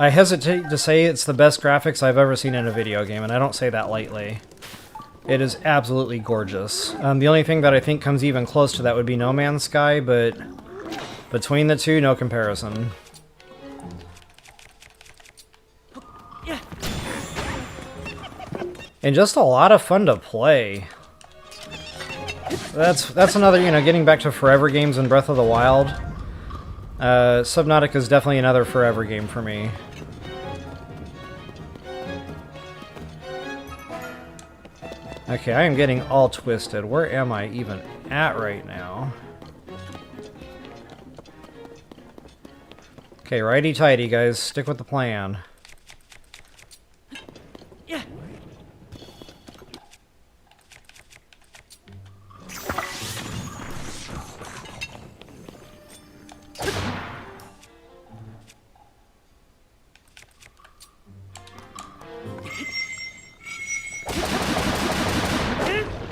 I hesitate to say it's the best graphics I've ever seen in a video game, and I don't say that lightly. It is absolutely gorgeous. The only thing that I think comes even close to that would be No Man's Sky, but between the two, no comparison. And just a lot of fun to play. That's another, you know, getting back to forever games and Breath of the Wild. Subnautica is definitely another forever game for me. Okay, I am getting all twisted. Where am I even at right now? Okay, righty-tighty, guys. Stick with the plan.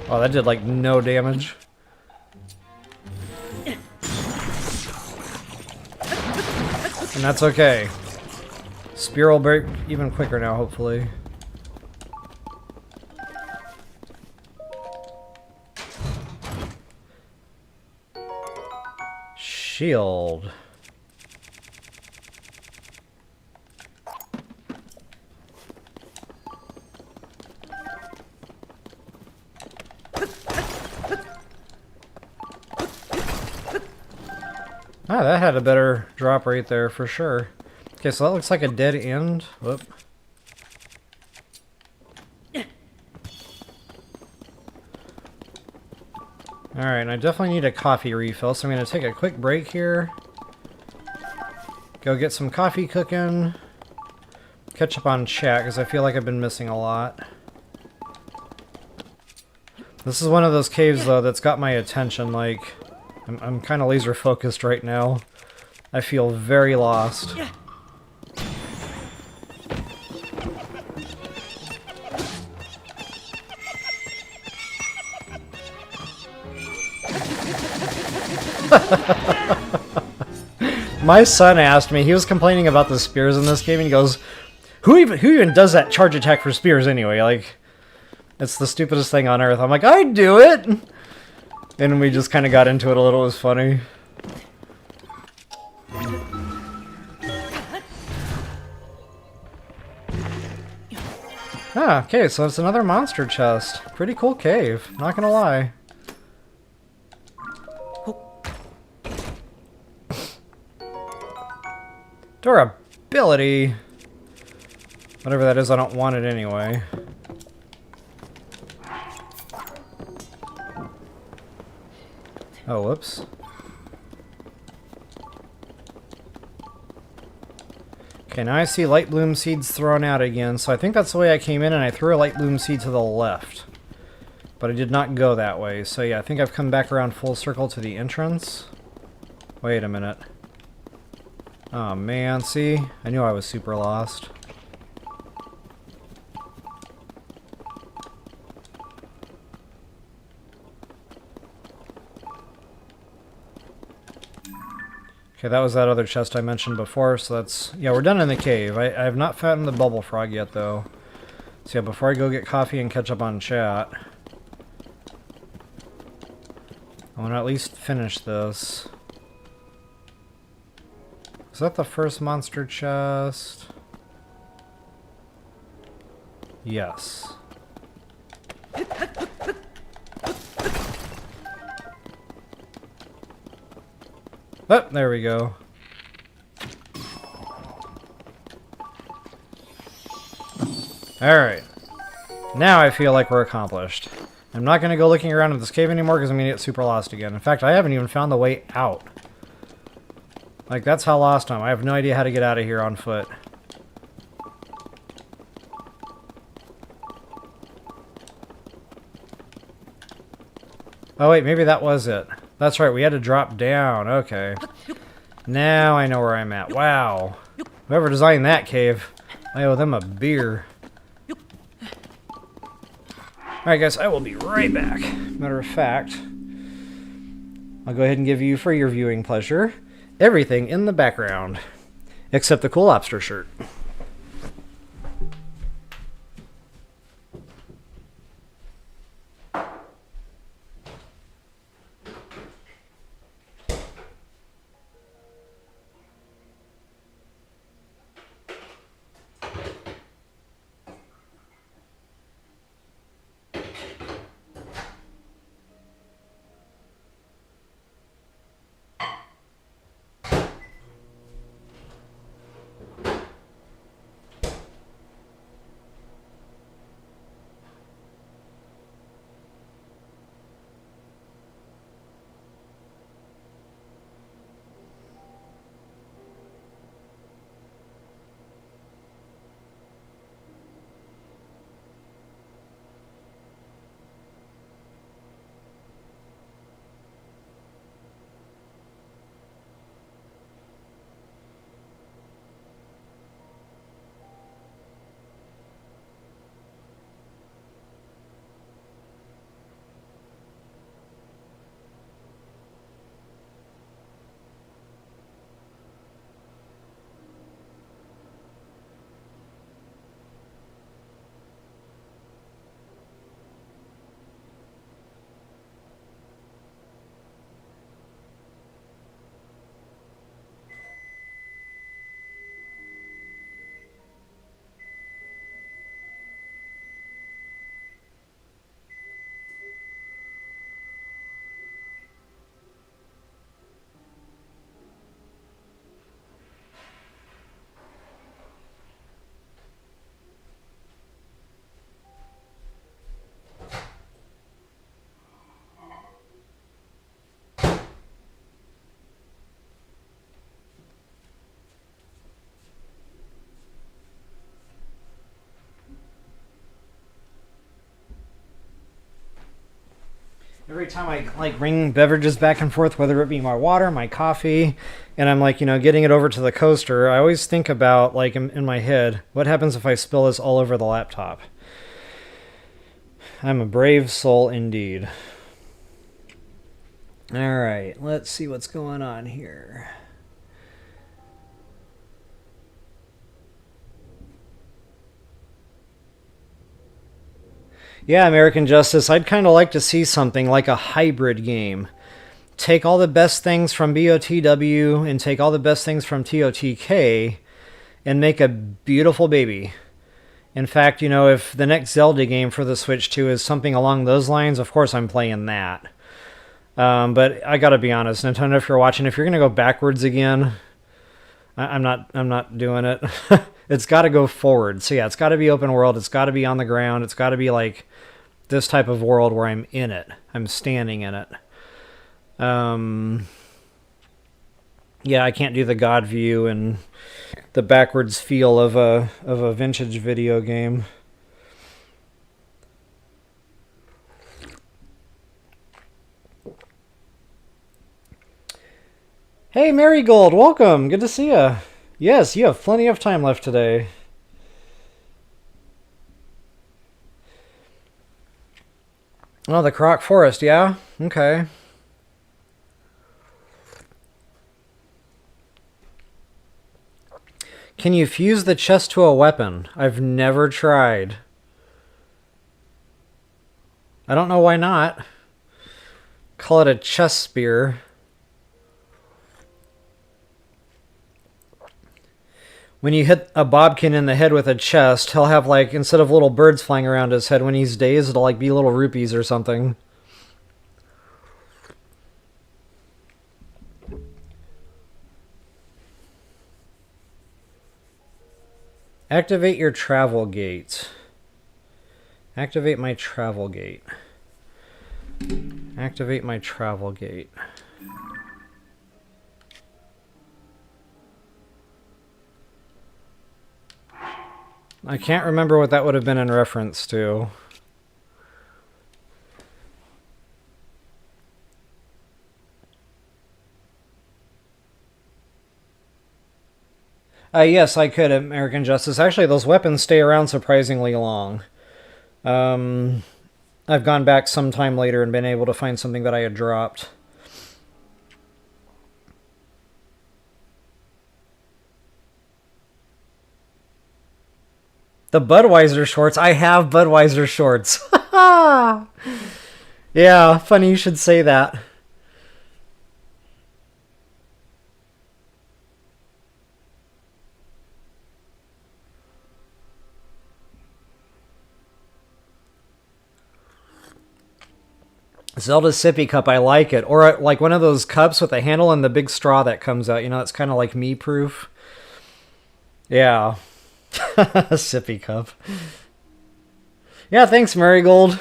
Oh, that did like no damage. And that's okay. Spear will break even quicker now, hopefully. Shield. Ah, that had a better drop rate there for sure. Okay, so that looks like a dead end. Whoop. Alright, and I definitely need a coffee refill, so I'm going to take a quick break here. Go get some coffee cooking. Catch up on chat, because I feel like I've been missing a lot. This is one of those caves, though, that's got my attention. Like, I'm kind of laser focused right now. I feel very lost. My son asked me, he was complaining about the spears in this game, and he goes, who even does that charge attack for spears anyway? Like, it's the stupidest thing on earth. I'm like, I'd do it! And we just kind of got into it a little. It was funny. Ah, okay, so it's another monster chest. Pretty cool cave, not gonna lie. Durability. Whatever that is, I don't want it anyway. Oh, whoops. Okay, now I see light bloom seeds thrown out again, so I think that's the way I came in, and I threw a light bloom seed to the left. But I did not go that way, so yeah, I think I've come back around full circle to the entrance. Wait a minute. Oh man, see? I knew I was super lost. Okay, that was that other chest I mentioned before, so that's... Yeah, we're done in the cave. I have not found the bubble frog yet, though. So yeah, before I go get coffee and catch up on chat, I want to at least finish this. Is that the first monster chest? Yes. Oh, there we go. Alright. Now I feel like we're accomplished. I'm not going to go looking around in this cave anymore because I'm going to get super lost again. In fact, I haven't even found the way out. Like, that's how lost I am. I have no idea how to get out of here on foot. Oh wait, maybe that was it. That's right, we had to drop down. Okay. Now I know where I'm at. Wow. Whoever designed that cave, I owe them a beer. Alright guys, I will be right back. Matter of fact, I'll go ahead and give you, for your viewing pleasure, everything in the background, except the cool lobster shirt. every time I like bring beverages back and forth, whether it be my water, my coffee, and I'm like, getting it over to the coaster, I always think about, like, in my head, what happens if I spill this all over the laptop? I'm a brave soul indeed. All right, let's see what's going on here. Yeah, American Justice, I'd kind of like to see something like a hybrid game. Take all the best things from BOTW and take all the best things from TOTK and make a beautiful baby. In fact, if the next Zelda game for the Switch 2 is something along those lines, of course I'm playing that. But I gotta be honest, Nintendo, if you're watching, if you're gonna go backwards again, I'm not doing it. It's gotta go forward. So yeah, it's gotta be open world, it's gotta be on the ground, it's gotta be like this type of world where I'm in it. I'm standing in it. Yeah, I can't do the God view and the backwards feel of a vintage video game. Hey, Marigold, welcome. Good to see you. Yes, you have plenty of time left today. Oh, the Croc Forest, yeah? Okay. Can you fuse the chest to a weapon? I've never tried. I don't know why not. Call it a chest spear. When you hit a Bobkin in the head with a chest, he'll have, like, instead of little birds flying around his head when he's dazed, it'll, like, be little rupees or something. Activate your travel gate. Activate my travel gate. Activate my travel gate. I can't remember what that would have been in reference to. Yes, I could, American Justice. Actually, those weapons stay around surprisingly long. I've gone back sometime later and been able to find something that I had dropped. The Budweiser shorts. I have Budweiser shorts. Yeah, funny you should say that. Zelda's sippy cup, I like it. Or like one of those cups with a handle and the big straw that comes out. It's kind of like me-proof. Yeah. Sippy cup. Yeah, thanks, Marigold.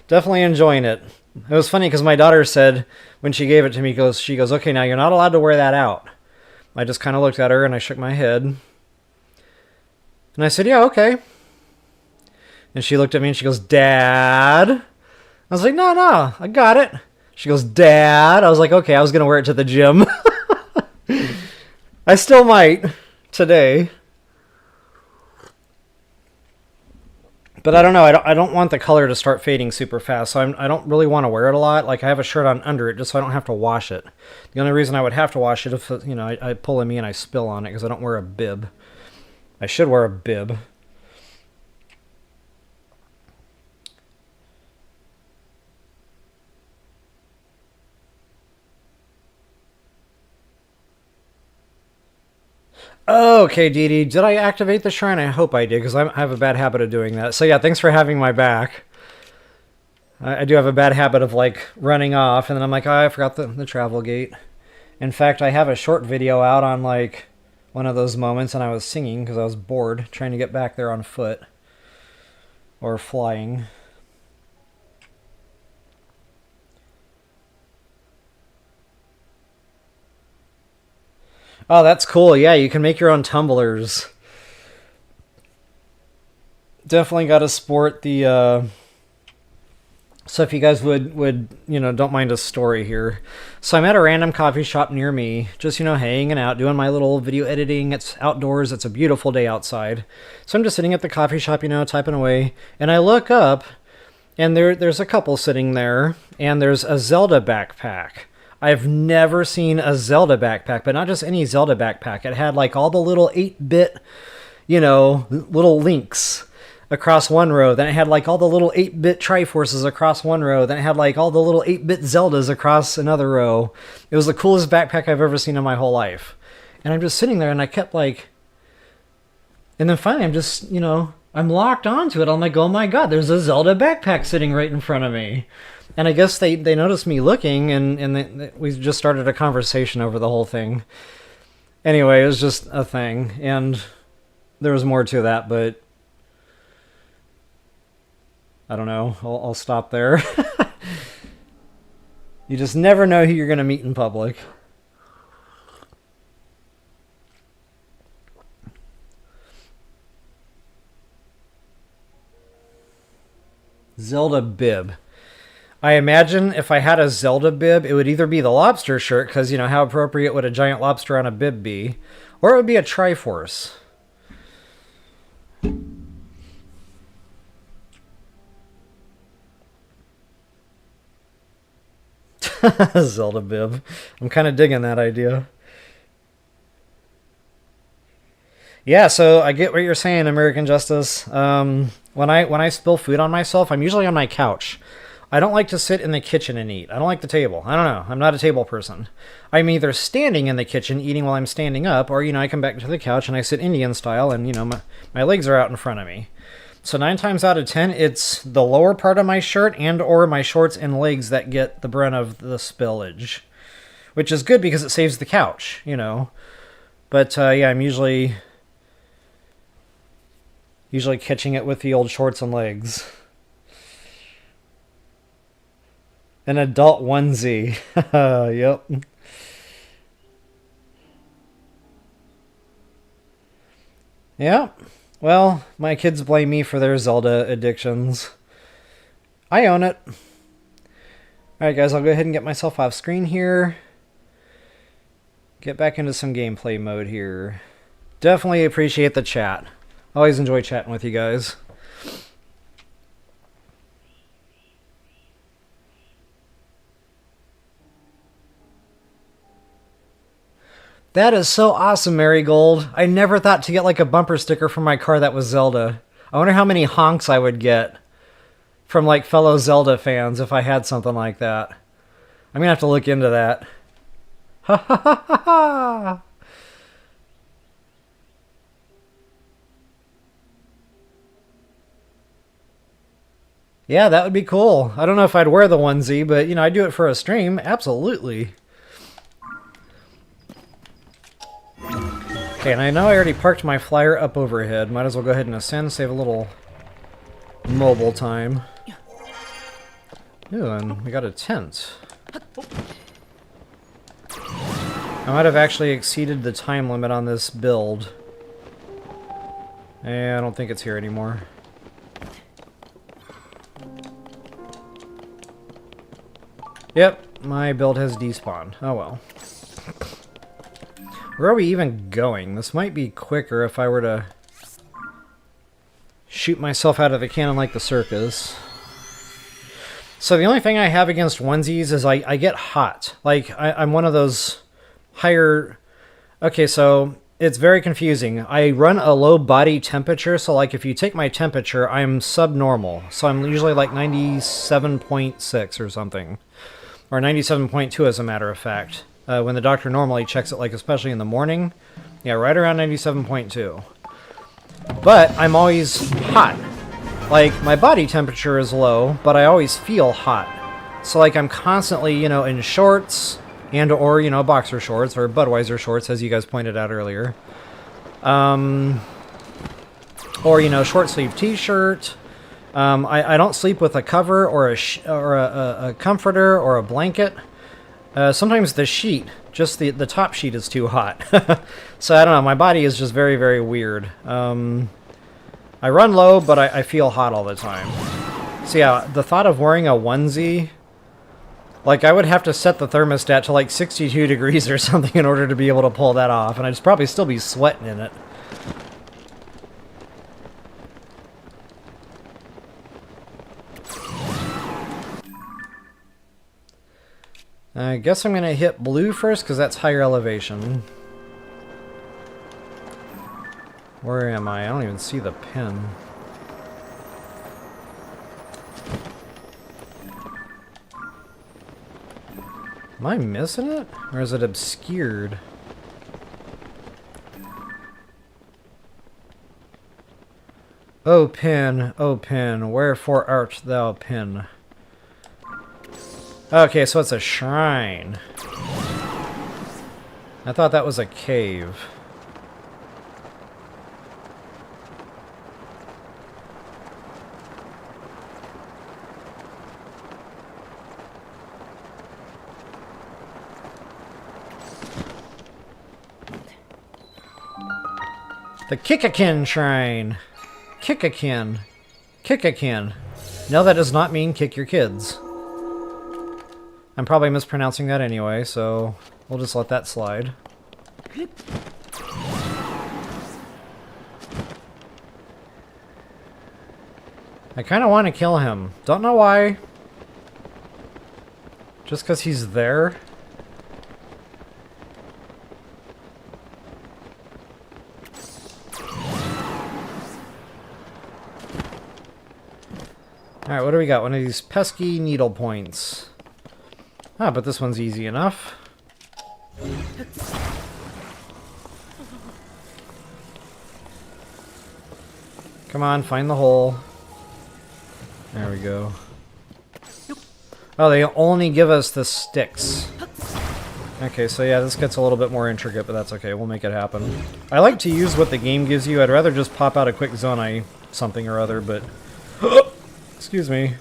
Definitely enjoying it. It was funny because my daughter said when she gave it to me, she goes, okay, now you're not allowed to wear that out. I just kind of looked at her and I shook my head. And I said, yeah, okay. And she looked at me and she goes, Dad? I was like, no, I got it. She goes, Dad? I was like, okay, I was going to wear it to the gym. I still might today. But I don't know. I don't want the color to start fading super fast, so I don't really want to wear it a lot. Like, I have a shirt on under it just so I don't have to wash it. The only reason I would have to wash it if, I pull in me and I spill on it because I don't wear a bib. I should wear a bib. Oh, okay, Deity. Did I activate the shrine? I hope I did, because I have a bad habit of doing that. So yeah, thanks for having my back. I do have a bad habit of, like, running off, and then I'm like, oh, I forgot the travel gate. In fact, I have a short video out on, like, one of those moments, and I was singing because I was bored, trying to get back there on foot. Or flying. Oh, that's cool. Yeah, you can make your own tumblers. Definitely got to sport the So if you guys would don't mind a story here. So I'm at a random coffee shop near me, just hanging out, doing my little video editing. It's outdoors. It's a beautiful day outside. So I'm just sitting at the coffee shop, typing away, and I look up, and there's a couple sitting there, and there's a Zelda backpack. I've never seen a Zelda backpack, but not just any Zelda backpack. It had like all the little 8-bit, little links across one row. Then it had like all the little 8-bit Triforces across one row. Then it had like all the little 8-bit Zeldas across another row. It was the coolest backpack I've ever seen in my whole life. And I'm just sitting there and I kept like... And then finally I'm just, I'm locked onto it. I'm like, oh my god, there's a Zelda backpack sitting right in front of me. And I guess they noticed me looking, and we just started a conversation over the whole thing. Anyway, it was just a thing. And there was more to that, but... I don't know. I'll stop there. You just never know who you're going to meet in public. Zelda bib. I imagine if I had a Zelda bib, it would either be the lobster shirt, because, how appropriate would a giant lobster on a bib be? Or it would be a Triforce. Zelda bib. I'm kind of digging that idea. Yeah, so I get what you're saying, American Justice. When I spill food on myself, I'm usually on my couch. I don't like to sit in the kitchen and eat. I don't like the table. I don't know. I'm not a table person. I'm either standing in the kitchen eating while I'm standing up, or, I come back to the couch and I sit Indian style and, my legs are out in front of me. So 9 times out of 10, it's the lower part of my shirt and or my shorts and legs that get the brunt of the spillage. Which is good because it saves the couch, But, yeah, I'm usually catching it with the old shorts and legs. An adult onesie. Yep. Yeah. Well, my kids blame me for their Zelda addictions. I own it. Alright guys, I'll go ahead and get myself off screen here. Get back into some gameplay mode here. Definitely appreciate the chat. Always enjoy chatting with you guys. That is so awesome, Marigold. I never thought to get like a bumper sticker for my car that was Zelda. I wonder how many honks I would get from like fellow Zelda fans if I had something like that. I'm gonna have to look into that. Ha ha ha ha ha! Yeah, that would be cool. I don't know if I'd wear the onesie, but I'd do it for a stream. Absolutely. Okay, and I know I already parked my flyer up overhead. Might as well go ahead and ascend, save a little mobile time. Ooh, and we got a tent. I might have actually exceeded the time limit on this build. I don't think it's here anymore. Yep, my build has despawned. Oh well. Where are we even going? This might be quicker if I were to shoot myself out of the cannon like the circus. So the only thing I have against onesies is I get hot. Like, I'm one of those higher... Okay, so it's very confusing. I run a low body temperature, so like if you take my temperature, I'm subnormal. So I'm usually like 97.6 or something. Or 97.2 as a matter of fact. When the doctor normally checks it, like especially in the morning. Yeah, right around 97.2. But I'm always hot. Like, my body temperature is low, but I always feel hot. So like I'm constantly, in shorts and or, boxer shorts or Budweiser shorts, as you guys pointed out earlier. Or, short sleeve t-shirt. I don't sleep with a cover or a comforter or a blanket. Sometimes the sheet, just the top sheet is too hot. So I don't know, my body is just very, very weird. I run low, but I feel hot all the time. So yeah, the thought of wearing a onesie, like I would have to set the thermostat to like 62 degrees or something in order to be able to pull that off, and I'd probably still be sweating in it. I guess I'm going to hit blue first because that's higher elevation. Where am I? I don't even see the pin. Am I missing it? Or is it obscured? O pin, wherefore art thou pin? Okay, so it's a shrine. I thought that was a cave. The Kikakin Shrine. Kikakin. Kikakin. No, that does not mean kick your kids. I'm probably mispronouncing that anyway, so we'll just let that slide. I kind of want to kill him. Don't know why. Just because he's there. Alright, what do we got? One of these pesky needle points. Ah, but this one's easy enough. Come on, find the hole. There we go. Oh, they only give us the sticks. Okay, so yeah, this gets a little bit more intricate, but that's okay. We'll make it happen. I like to use what the game gives you. I'd rather just pop out a quick Zonai something or other, but... Excuse me.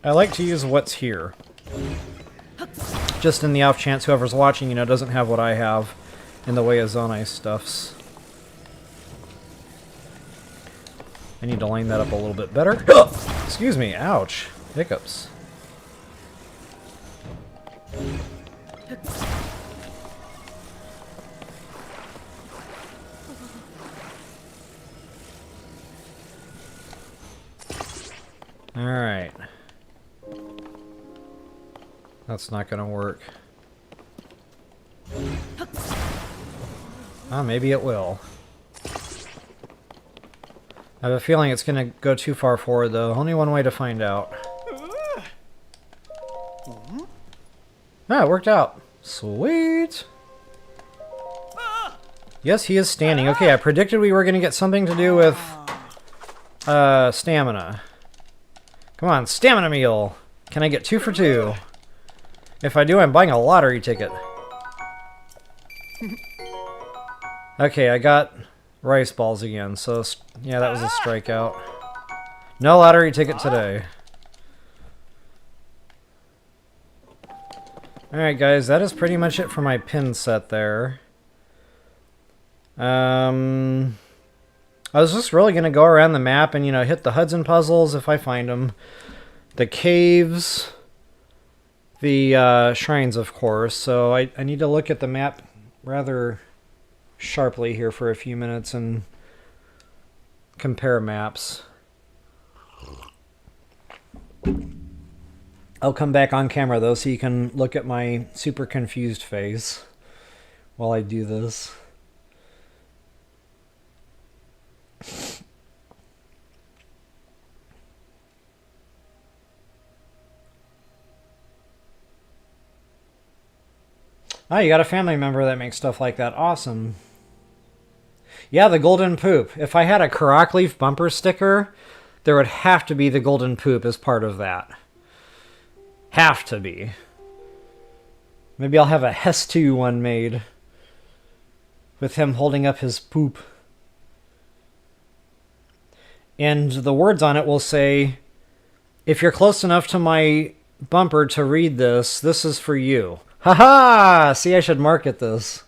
I like to use what's here. Just in the off chance whoever's watching, you know, doesn't have what I have in the way of Zonai stuffs. I need to line that up a little bit better. Excuse me, ouch. Hiccups. Alright. That's not gonna work. Oh, maybe it will. I have a feeling it's gonna go too far forward, though. Only one way to find out. Ah, it worked out. Sweet! Yes, he is standing. Okay, I predicted we were gonna get something to do with... stamina. Come on, stamina meal! Can I get 2 for 2? If I do, I'm buying a lottery ticket. Okay, I got rice balls again, so yeah, that was a strikeout. No lottery ticket today. Alright guys, that is pretty much it for my pin set there. I was just really going to go around the map and, you know, hit the Hudson puzzles if I find them. The caves. The shrines, of course. So I need to look at the map rather sharply here for a few minutes and compare maps. I'll come back on camera, though, so you can look at my super confused face while I do this. Oh, you got a family member that makes stuff like that. Awesome. Yeah, the golden poop. If I had a Karak Leaf bumper sticker, there would have to be the golden poop as part of that. Have to be. Maybe I'll have a Hestu one made with him holding up his poop. And the words on it will say, if you're close enough to my bumper to read this, this is for you. Haha! See, I should market this.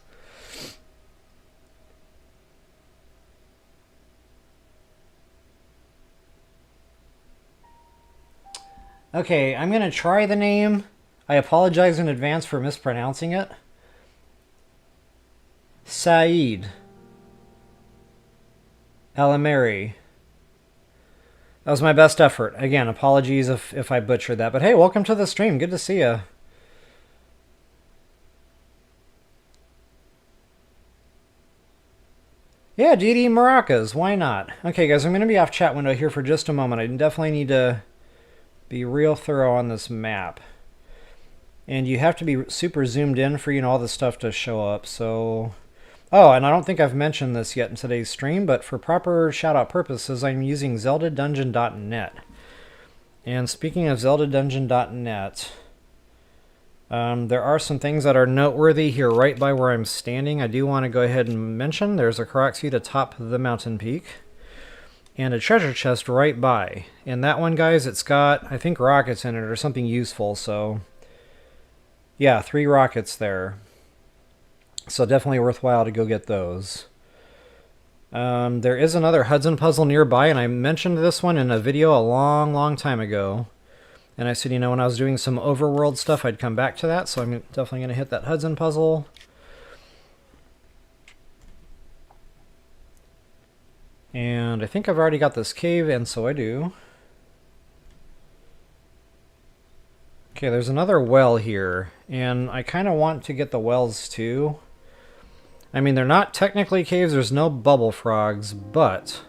Okay, I'm going to try the name. I apologize in advance for mispronouncing it. Saeed Alameri. That was my best effort. Again, apologies if I butchered that. But hey, welcome to the stream. Good to see you. Yeah, Deity Maracas. Why not? Okay, guys, I'm going to be off chat window here for just a moment. I definitely need to be real thorough on this map. And you have to be super zoomed in for, all this stuff to show up. So... Oh, and I don't think I've mentioned this yet in today's stream, but for proper shout-out purposes, I'm using ZeldaDungeon.net. And speaking of ZeldaDungeon.net, there are some things that are noteworthy here right by where I'm standing. I do want to go ahead and mention there's a Korok seed atop the mountain peak. And a treasure chest right by. And that one, guys, it's got, I think, rockets in it or something useful, so... Yeah, 3 rockets there. So definitely worthwhile to go get those. There is another Hudson Puzzle nearby, and I mentioned this one in a video a long time ago. And I said, when I was doing some overworld stuff, I'd come back to that, so I'm definitely going to hit that Hudson Puzzle. And I think I've already got this cave, and so I do. Okay, there's another well here, and I kind of want to get the wells too. I mean, they're not technically caves, there's no bubble frogs, but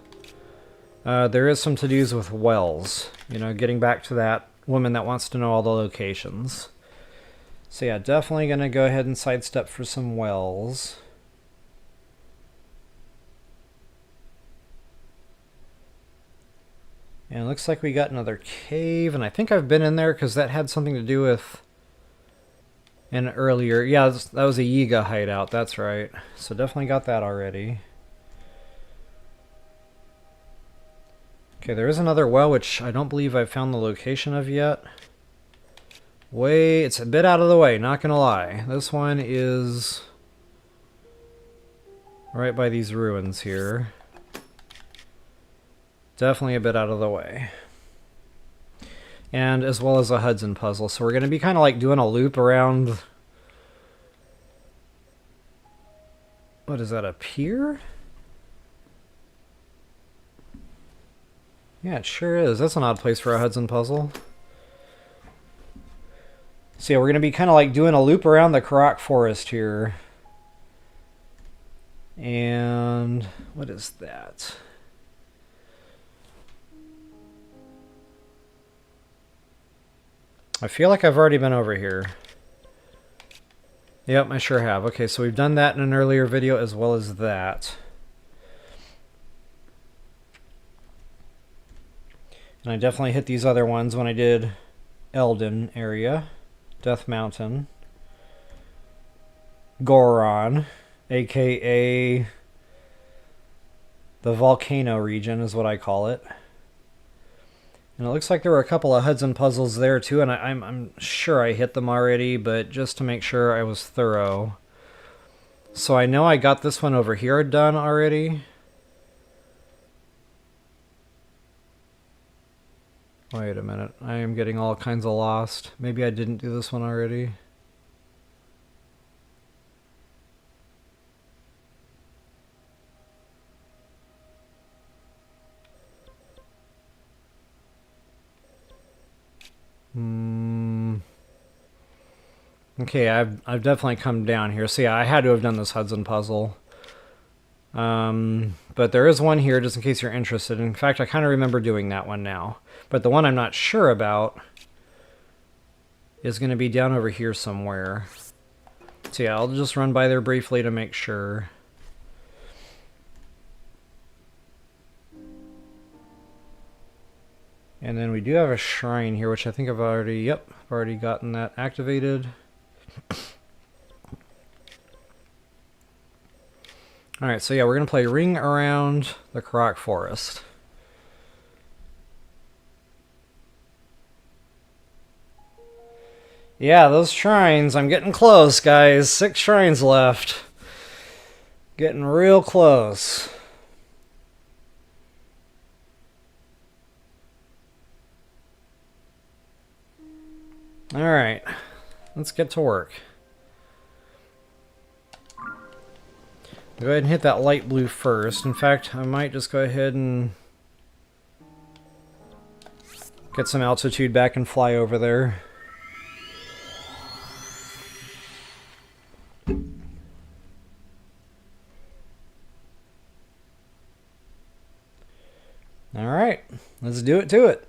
there is some to-dos with wells. Getting back to that woman that wants to know all the locations. So yeah, definitely going to go ahead and sidestep for some wells. And it looks like we got another cave, and I think I've been in there because that had something to do with an earlier... Yeah, that was a Yiga hideout, that's right. So definitely got that already. Okay, there is another well, which I don't believe I've found the location of yet. It's a bit out of the way, not gonna lie. This one is right by these ruins here. Definitely a bit out of the way. And as well as a Hudson Puzzle. So we're going to be kind of like doing a loop around... What is that, a pier? Yeah, it sure is. That's an odd place for a Hudson Puzzle. So yeah, we're going to be kind of like doing a loop around the Korok Forest here. And what is that? I feel like I've already been over here. Yep, I sure have. Okay, so we've done that in an earlier video as well as that. And I definitely hit these other ones when I did Eldin area. Death Mountain. Goron, aka the volcano region is what I call it. And it looks like there were a couple of Hudson Puzzles there too, and I'm sure I hit them already, but just to make sure I was thorough. So I know I got this one over here done already. Wait a minute, I am getting all kinds of lost. Maybe I didn't do this one already. Okay, I've definitely come down here. So yeah, I had to have done this Hudson Puzzle. But there is one here, just in case you're interested. In fact, I kind of remember doing that one now. But the one I'm not sure about is going to be down over here somewhere. So yeah, I'll just run by there briefly to make sure. And then we do have a shrine here, which I think I've already gotten that activated. Alright, so yeah, we're going to play Ring Around the Korok Forest. Yeah, those shrines, I'm getting close, guys. 6 shrines left. Getting real close. Alright, let's get to work. Go ahead and hit that light blue first. In fact, I might just go ahead and get some altitude back and fly over there. Alright, let's do it to it.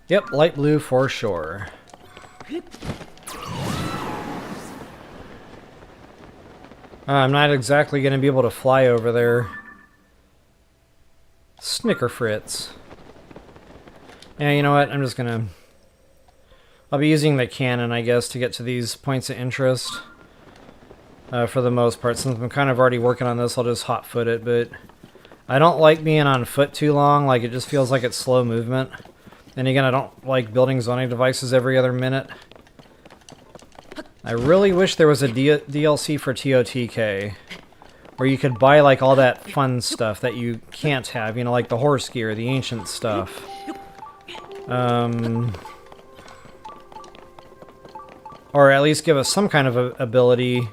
Yep, light blue for sure. I'm not exactly going to be able to fly over there. Snicker Fritz. Yeah, you know what? I'm just going to... I'll be using the cannon, I guess, to get to these points of interest. For the most part. Since I'm kind of already working on this, I'll just hot-foot it, but... I don't like being on foot too long. Like, it just feels like it's slow movement. And again, I don't like building zoning devices every other minute. I really wish there was a DLC for TOTK. Where you could buy, like, all that fun stuff that you can't have. You know, like the horse gear, the ancient stuff. Or at least give us some kind of ability.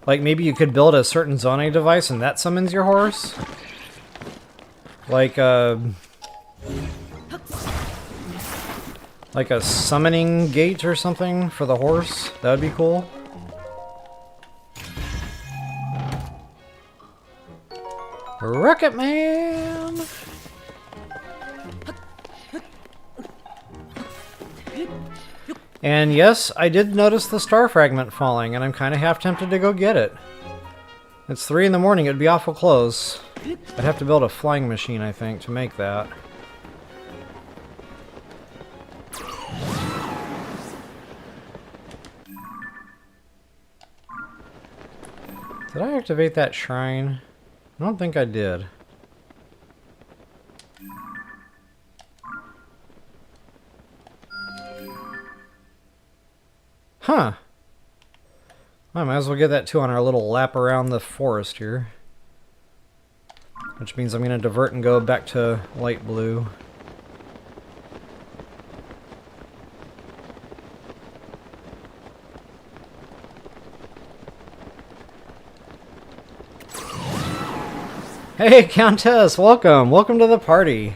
Like, maybe you could build a certain zoning device and that summons your horse? Like a summoning gate or something for the horse? That would be cool. Rocket Man! And yes, I did notice the star fragment falling, and I'm kind of half tempted to go get it. It's 3 in the morning, it'd be awful close. I'd have to build a flying machine, I think, to make that. Did I activate that shrine? I don't think I did. Huh. I might as well get that too on our little lap around the forest here. Which means I'm going to divert and go back to light blue. Hey, Countess! Welcome! Welcome to the party!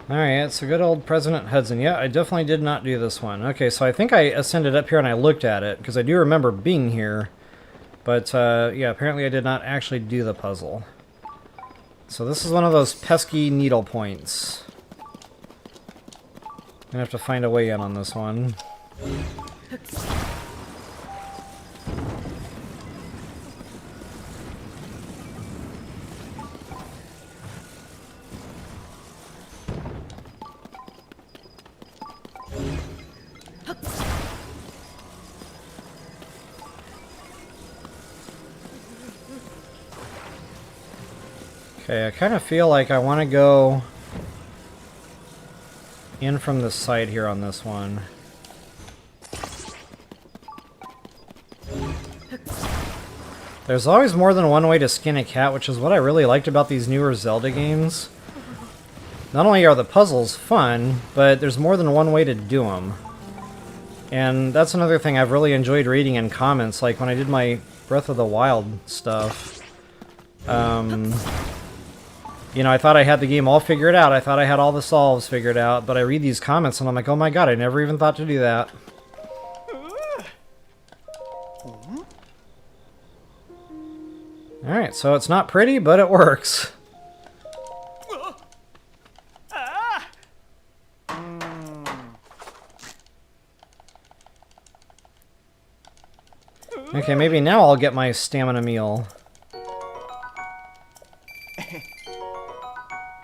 Alright, so good old President Hudson. Yeah, I definitely did not do this one. Okay, so I think I ascended up here and I looked at it, because I do remember being here. But, yeah, apparently I did not actually do the puzzle. So this is one of those pesky needle points. I'm gonna have to find a way in on this one. Okay, I kind of feel like I want to go in from the side here on this one. There's always more than one way to skin a cat, which is what I really liked about these newer Zelda games. Not only are the puzzles fun, but there's more than one way to do them. And that's another thing I've really enjoyed reading in comments, like when I did my Breath of the Wild stuff. You know, I thought I had the game all figured out. I thought I had all the solves figured out, but I read these comments and I'm like, oh my god, I never even thought to do that. Alright, so it's not pretty, but it works. Okay, maybe now I'll get my stamina meal.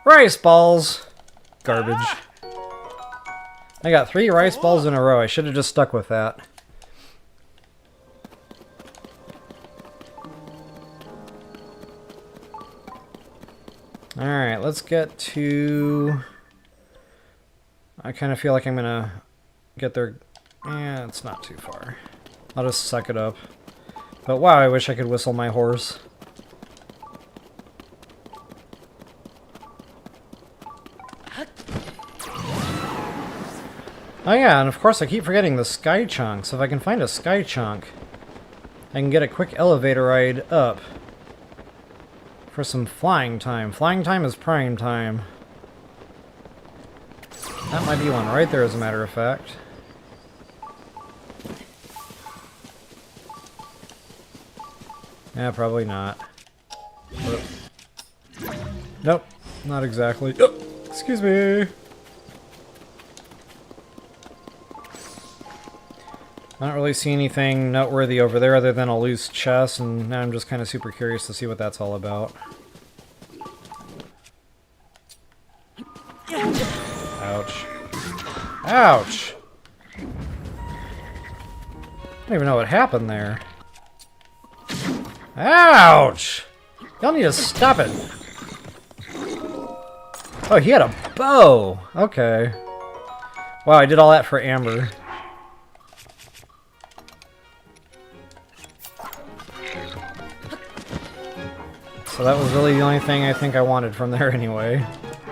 Rice balls! Garbage. I got 3 rice balls in a row. I should have just stuck with that. let's get to... I kind of feel like I'm gonna get there. Yeah, it's not too far. I'll just suck it up. But wow, I wish I could whistle my horse. Oh yeah, and of course I keep forgetting the sky chunk. So if I can find a sky chunk, I can get a quick elevator ride up for some flying time. Flying time is prime time. That might be one right there, as a matter of fact. Yeah, probably not. Nope, not exactly. Oh, excuse me. I don't really see anything noteworthy over there other than a loose chest, and now I'm just kind of super curious to see what that's all about. Ouch. Ouch! I don't even know what happened there. Ouch! Y'all need to stop it. Oh, he had a bow! Okay. Wow, I did all that for Amber. So that was really the only thing I think I wanted from there anyway.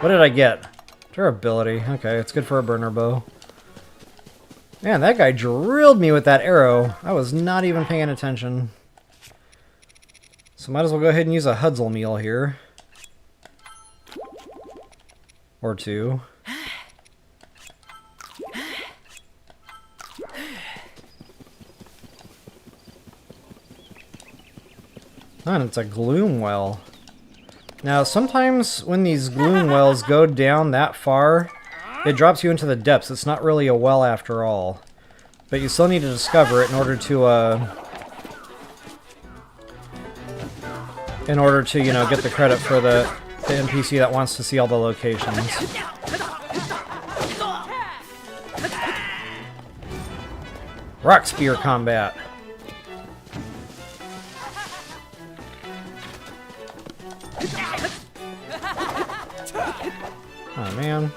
What did I get? Durability. Okay, it's good for a burner bow. Man, that guy drilled me with that arrow. I was not even paying attention. So might as well go ahead and use a Hudson meal here. Or two. And it's a gloom well. Now, sometimes when these gloom wells go down that far, it drops you into the depths. It's not really a well after all. But you still need to discover it in order to, you know, get the credit for the NPC that wants to see all the locations. Rock spear combat. Oh man.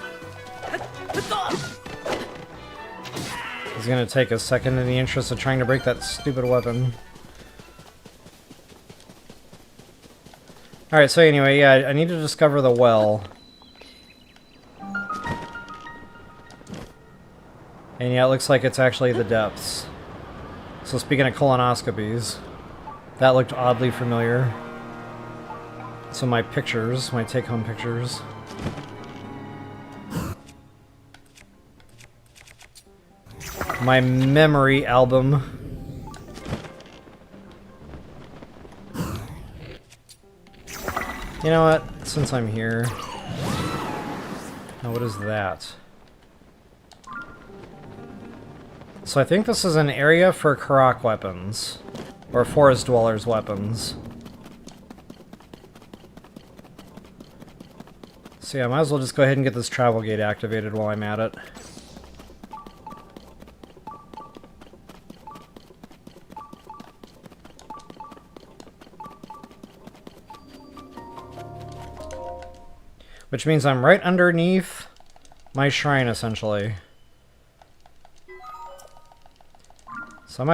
It's gonna take a second in the interest of trying to break that stupid weapon. Alright, so anyway, yeah, I need to discover the well. And yeah, it looks like it's actually the depths. So speaking of colonoscopies, that looked oddly familiar. So my pictures, my take-home pictures. My memory album. You know what? Since I'm here... Now what is that? So I think this is an area for Karak weapons. Or Forest Dwellers weapons. So yeah, I might as well just go ahead and get this travel gate activated while I'm at it. Which means I'm right underneath my shrine, essentially. So I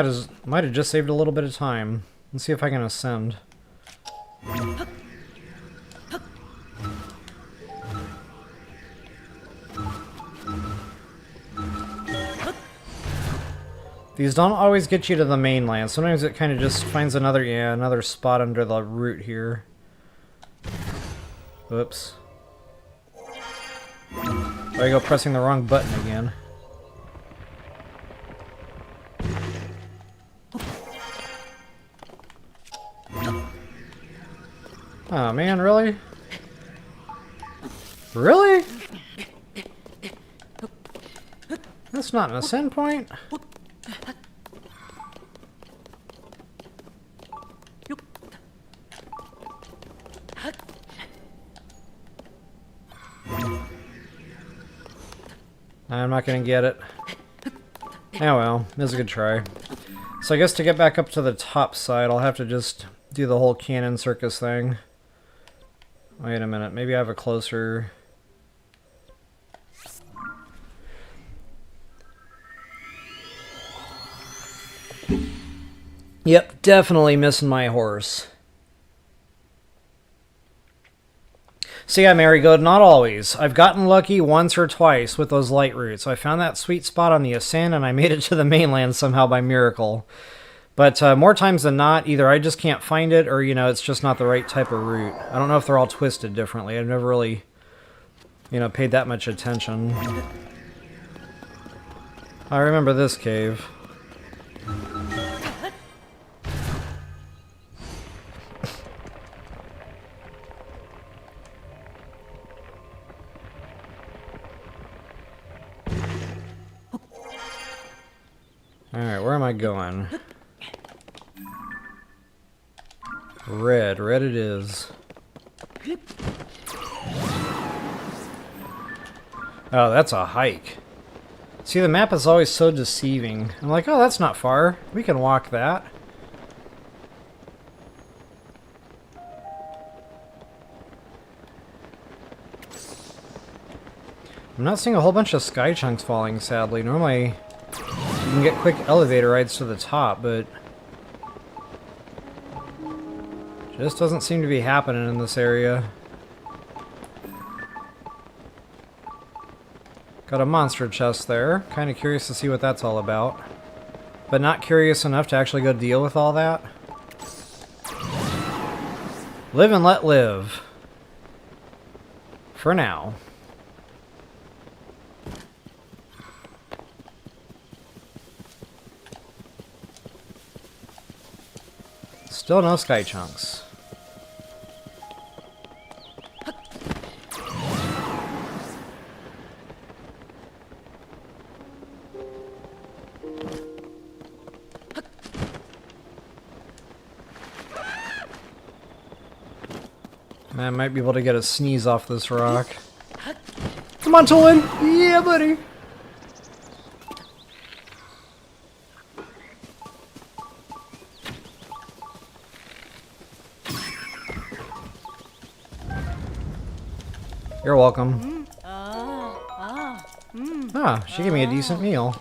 might have just saved a little bit of time. Let's see if I can ascend. These don't always get you to the mainland. Sometimes it kind of just finds another spot under the root here. Oops. There you go, pressing the wrong button again. Oh man, really? Really? That's not an ascend point? I'm not gonna get it. Oh well, it was a good try. So I guess to get back up to the top side, I'll have to just do the whole cannon circus thing. Wait a minute, maybe I have a closer... Yep, definitely missing my horse. So yeah, Marigold, not always. I've gotten lucky once or twice with those light routes. I found that sweet spot on the ascent and I made it to the mainland somehow by miracle. But more times than not, either I just can't find it or, you know, it's just not the right type of route. I don't know if they're all twisted differently. I've never really, you know, paid that much attention. I remember this cave. Alright, where am I going? Red it is. Oh, that's a hike. See, the map is always so deceiving. I'm like, oh, that's not far. We can walk that. I'm not seeing a whole bunch of sky chunks falling, sadly. Normally, you can get quick elevator rides to the top, but just doesn't seem to be happening in this area. Got a monster chest there. Kind of curious to see what that's all about. But not curious enough to actually go deal with all that. Live and let live. For now. Still no sky chunks. I might be able to get a sneeze off this rock. Come on, Tolan! Yeah, buddy! You're welcome. Ah, she gave me a decent meal.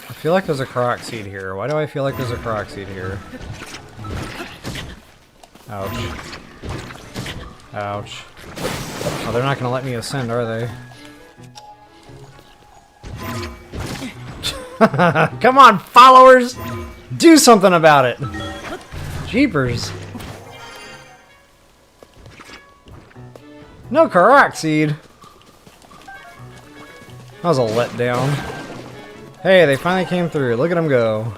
I feel like there's a Korok seed here. Why do I feel like there's a Korok seed here? Ouch. Ouch. Oh, they're not going to let me ascend, are they? Come on, followers! Do something about it! Jeepers. No Korok seed! That was a letdown. Hey, they finally came through. Look at them go.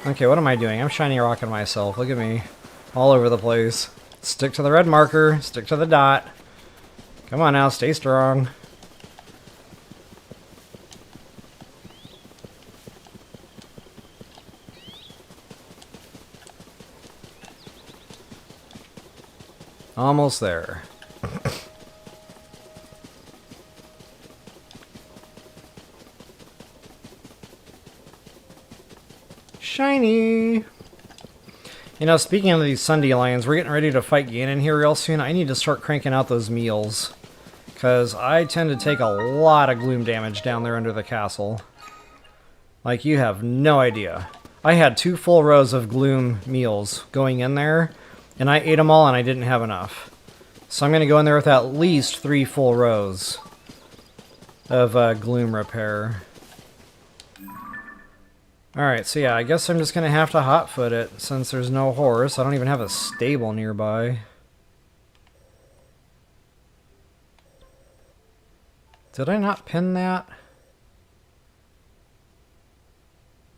Okay, what am I doing? I'm shiny rocking myself. Look at me. All over the place. Stick to the red marker. Stick to the dot. Come on now, stay strong. Almost there. Shiny! You know, speaking of these Sunday lions, we're getting ready to fight Ganon here real soon. I need to start cranking out those meals. Because I tend to take a lot of gloom damage down there under the castle. Like, you have no idea. I had 2 full rows of gloom meals going in there, and I ate them all and I didn't have enough. So I'm going to go in there with at least 3 full rows of gloom repair. Alright, so yeah, I guess I'm just going to have to hotfoot it since there's no horse. I don't even have a stable nearby. Did I not pin that?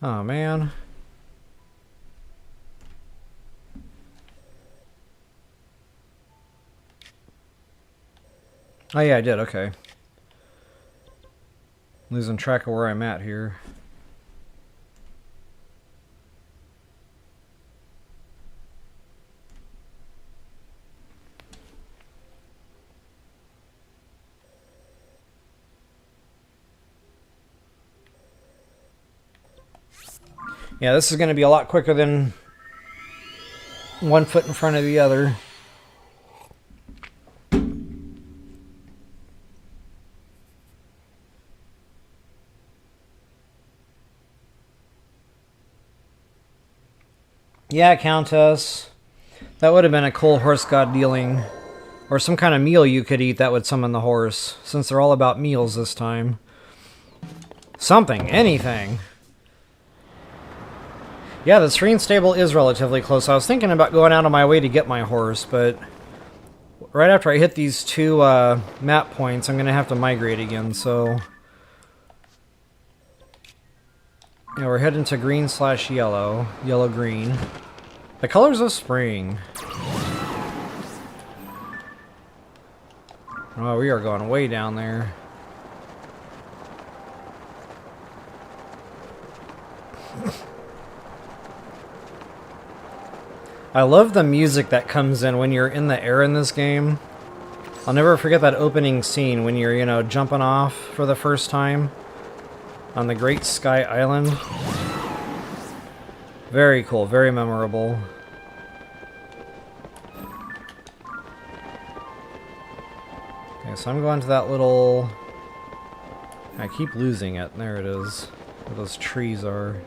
Oh, man. Oh, yeah, I did. Okay. Losing track of where I'm at here. Yeah, this is going to be a lot quicker than one foot in front of the other. Yeah, Countess. That would have been a cool horse god dealing. Or some kind of meal you could eat that would summon the horse, since they're all about meals this time. Something, anything. Yeah, the Serene Stable is relatively close. I was thinking about going out of my way to get my horse, but right after I hit these two map points, I'm going to have to migrate again, so... Yeah, we're heading to green/yellow. Yellow-green. The colors of spring. Oh, we are going way down there. I love the music that comes in when you're in the air in this game. I'll never forget that opening scene when you're, you know, jumping off for the first time on the Great Sky Island. Very cool, very memorable. Okay, so I'm going to that little... I keep losing it. There it is. Where those trees are.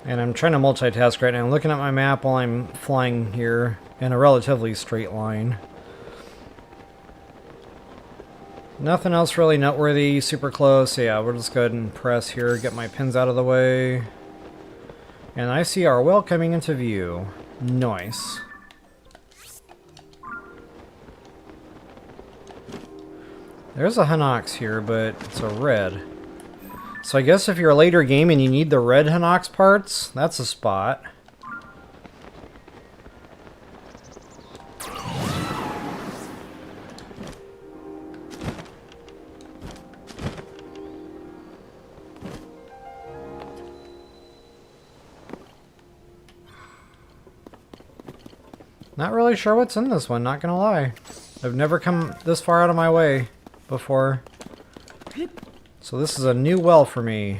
And I'm trying to multitask right now. I'm looking at my map while I'm flying here in a relatively straight line. Nothing else really noteworthy, super close. Yeah, we'll just go ahead and press here, get my pins out of the way. And I see our well coming into view. Nice. There's a Hinox here, but it's a red. So I guess if you're a later game and you need the red Hinox parts, that's a spot. Not really sure what's in this one, not gonna lie. I've never come this far out of my way before. So this is a new well for me.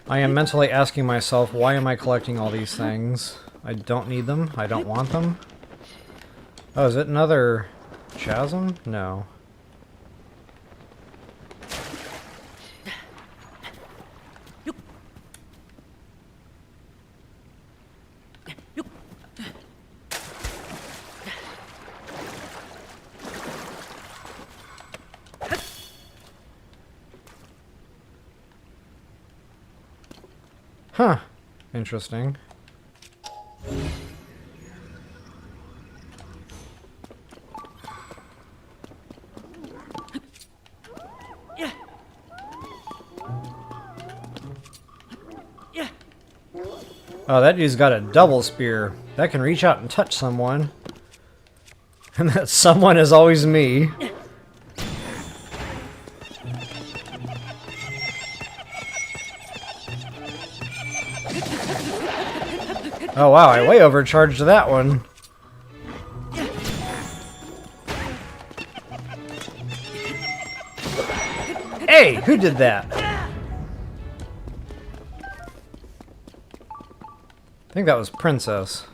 I am mentally asking myself, why am I collecting all these things? I don't need them. I don't want them. Oh, is it another chasm? No. Huh. Interesting. Oh, that dude's got a double spear. That can reach out and touch someone. And that someone is always me. Oh wow, I way overcharged that one. Hey, who did that? I think that was Princess.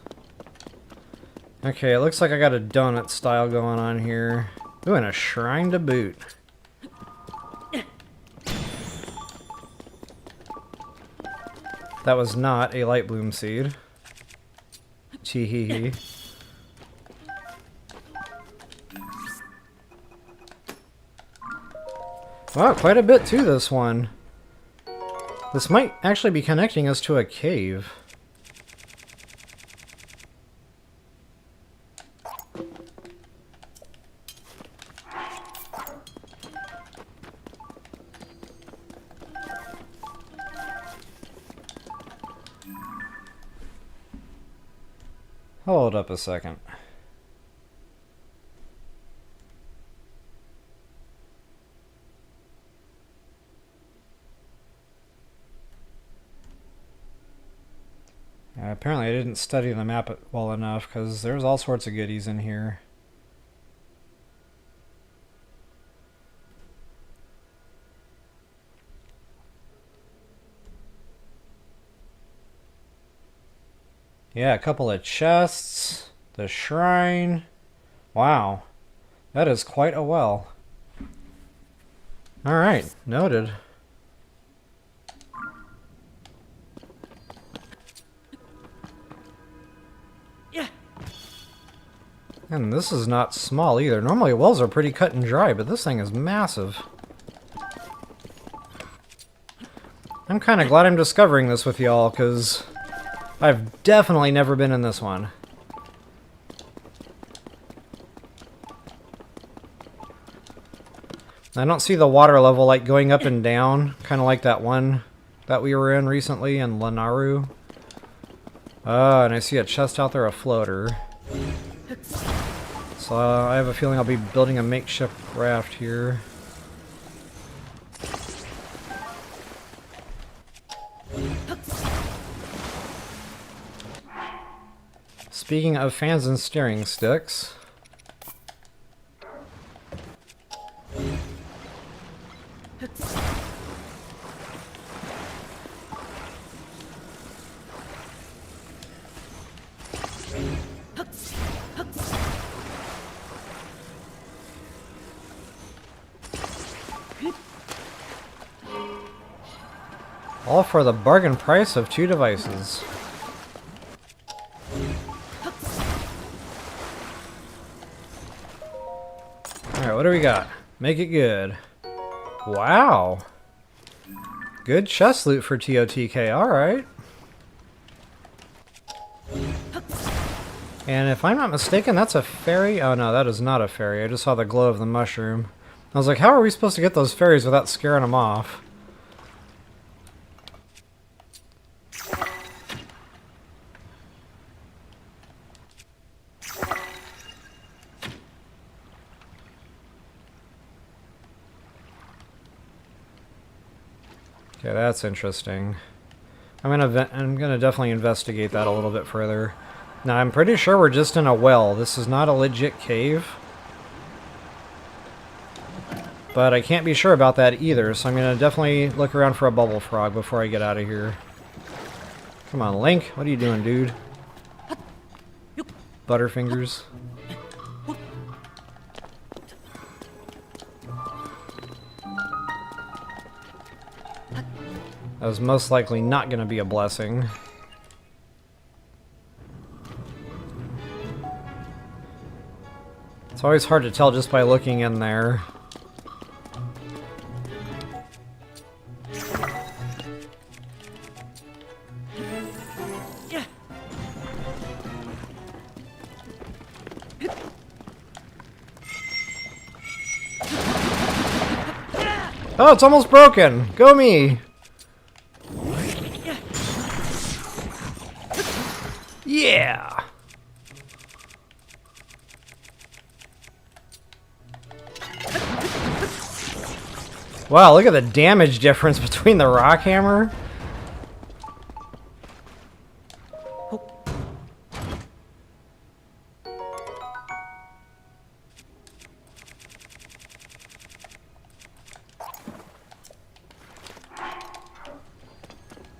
Okay, it looks like I got a donut style going on here. Ooh, and a shrine to boot. That was not a light bloom seed. Chee hee hee. Wow, quite a bit to this one. This might actually be connecting us to a cave. Hold up a second. Apparently I didn't study the map well enough, because there's all sorts of goodies in here. Yeah, a couple of chests, the shrine. Wow, that is quite a well. Alright, noted. And this is not small either. Normally wells are pretty cut and dry, but this thing is massive. I'm kind of glad I'm discovering this with y'all, because I've definitely never been in this one. I don't see the water level like going up and down, kind of like that one that we were in recently in Lanaru. And I see a chest out there, a floater. So I have a feeling I'll be building a makeshift raft here. Speaking of fans and steering sticks, all for the bargain price of 2 devices. Alright, what do we got? Make it good. Wow. Good chest loot for TOTK, alright. And if I'm not mistaken, that's a fairy? Oh no, that is not a fairy. I just saw the glow of the mushroom. I was like, how are we supposed to get those fairies without scaring them off? Okay, that's interesting. I'm gonna definitely investigate that a little bit further. Now, I'm pretty sure we're just in a well. This is not a legit cave. But I can't be sure about that either, so I'm gonna definitely look around for a bubble frog before I get out of here. Come on, Link. What are you doing, dude? Butterfingers. That was most likely not going to be a blessing. It's always hard to tell just by looking in there. Oh, it's almost broken! Go me! Yeah! Wow, look at the damage difference between the rock hammer.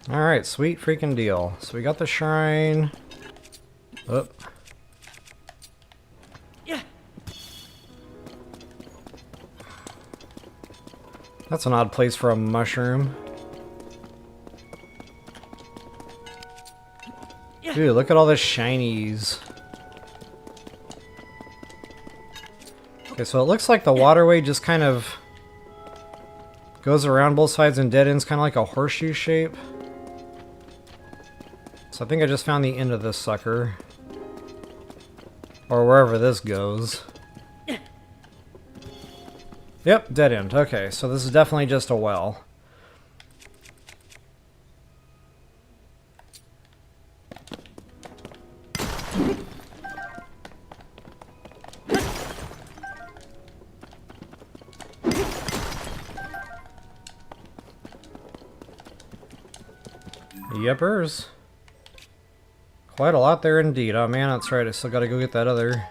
Alright, sweet freaking deal. So we got the shrine. Oh. Yeah. That's an odd place for a mushroom. Yeah. Dude, look at all the shinies. Okay, so it looks like the waterway just kind of goes around both sides and dead ends, kind of like a horseshoe shape. So I think I just found the end of this sucker. Or wherever this goes. Yep, dead end. Okay, so this is definitely just a well. Yepers. Quite a lot there indeed. Oh man, that's right. I still gotta go get that other.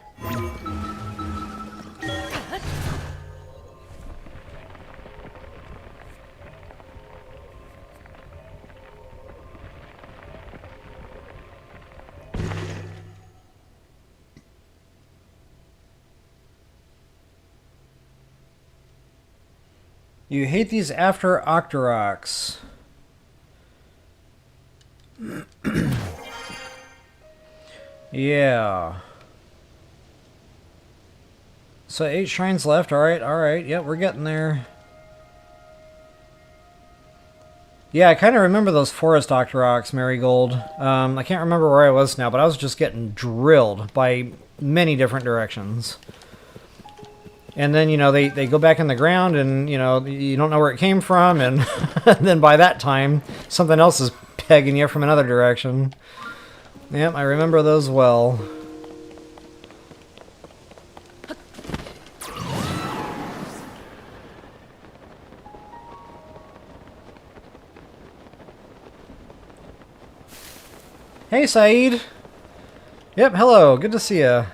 You hate these after Octoroks. Yeah. So 8 shrines left. Alright, alright. Yep, we're getting there. Yeah, I kind of remember those forest Octoroks, Marigold. I can't remember where I was now, but I was just getting drilled by many different directions. And then, you know, they go back in the ground and, you know, you don't know where it came from. And then by that time, something else is pegging you from another direction. Yep, I remember those well. Hey, Saeed. Yep, hello. Good to see ya.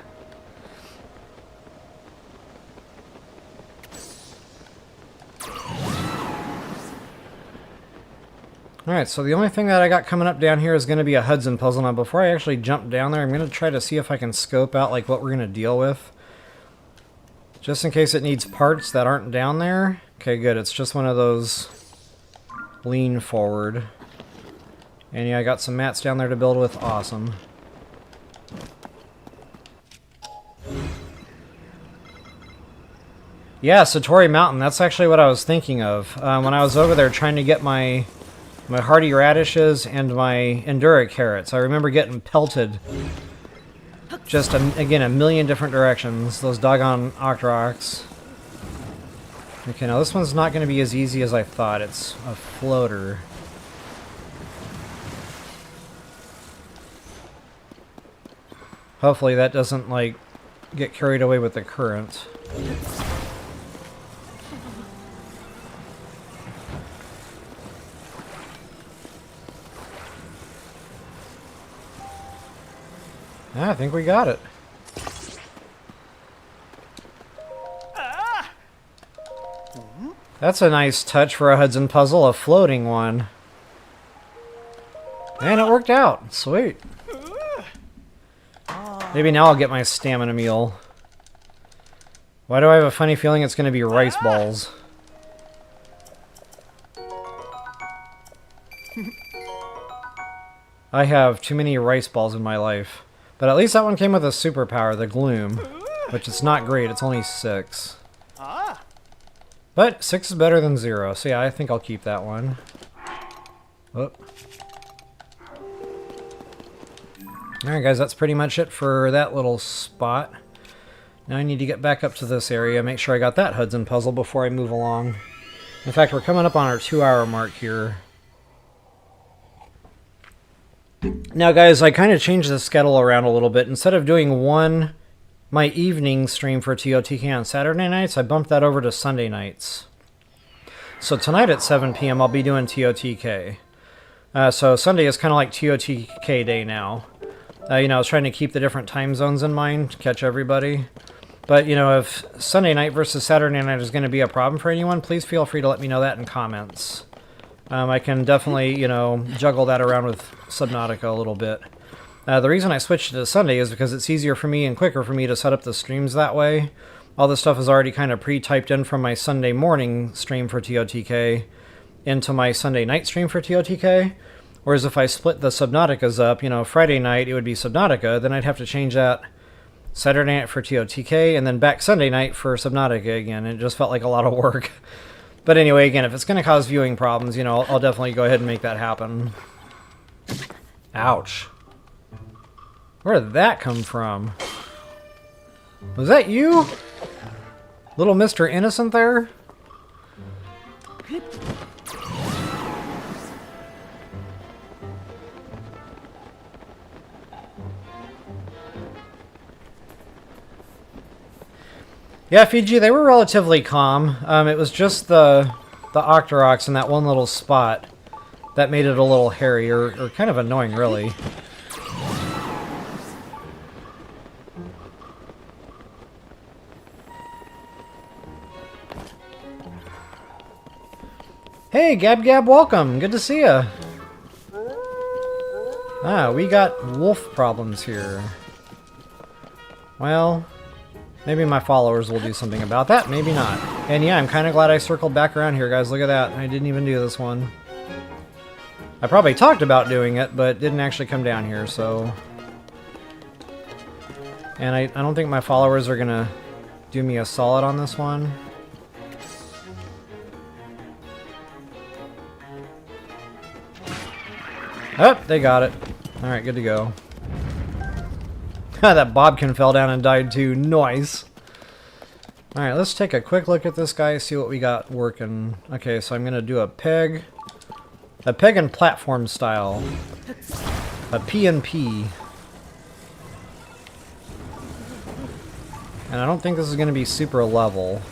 Alright, so the only thing that I got coming up down here is going to be a Hudson Puzzle. Now, before I actually jump down there, I'm going to try to see if I can scope out like what we're going to deal with. Just in case it needs parts that aren't down there. Okay, good. It's just one of those lean forward. And yeah, I got some mats down there to build with. Awesome. Yeah, Satori Mountain. That's actually what I was thinking of. When I was over there trying to get my hardy radishes and my endura carrots. I remember getting pelted just, again, a million different directions. Those doggone Octoroks. Okay, now this one's not going to be as easy as I thought. It's a floater. Hopefully that doesn't, like, get carried away with the current. I think we got it. That's a nice touch for a Hudson Puzzle, a floating one. And it worked out. Sweet. Maybe now I'll get my stamina meal. Why do I have a funny feeling it's going to be rice balls? I have too many rice balls in my life. But at least that one came with a superpower, the Gloom. Which is not great, it's only 6. But 6 is better than 0, so yeah, I think I'll keep that one. Oh. Alright guys, that's pretty much it for that little spot. Now I need to get back up to this area, make sure I got that Hudson Puzzle before I move along. In fact, we're coming up on our 2-hour mark here. Now guys, I kind of changed the schedule around a little bit. Instead of doing my evening stream for TOTK on Saturday nights, I bumped that over to Sunday nights. So tonight at 7 p.m. I'll be doing TOTK. So Sunday is kind of like TOTK day now. You know, I was trying to keep the different time zones in mind to catch everybody. But, you know, if Sunday night versus Saturday night is going to be a problem for anyone, please feel free to let me know that in comments. I can definitely, you know, juggle that around with Subnautica a little bit. The reason I switched to Sunday is because it's easier for me and quicker for me to set up the streams that way. All this stuff is already kind of pre-typed in from my Sunday morning stream for TOTK into my Sunday night stream for TOTK. Whereas if I split the Subnauticas up, you know, Friday night it would be Subnautica, then I'd have to change that Saturday night for TOTK, and then back Sunday night for Subnautica again. It just felt like a lot of work. But anyway, again, if it's going to cause viewing problems, you know, I'll definitely go ahead and make that happen. Ouch. Where did that come from? Was that you? Little Mr. Innocent there? Yeah, Fiji, they were relatively calm. It was just the Octoroks in that one little spot that made it a little hairy, or kind of annoying, really. Hey, Gab Gab, welcome. Good to see ya. Ah, we got wolf problems here. Well, maybe my followers will do something about that, maybe not. And yeah, I'm kind of glad I circled back around here, guys. Look at that. I didn't even do this one. I probably talked about doing it, but didn't actually come down here, so... And I don't think my followers are going to do me a solid on this one. Oh, they got it. Alright, good to go. That bobkin fell down and died too. Nice. Alright, let's take a quick look at this guy, see what we got working. Okay, so I'm going to do a peg and platform style. A P and P. And I don't think this is going to be super level.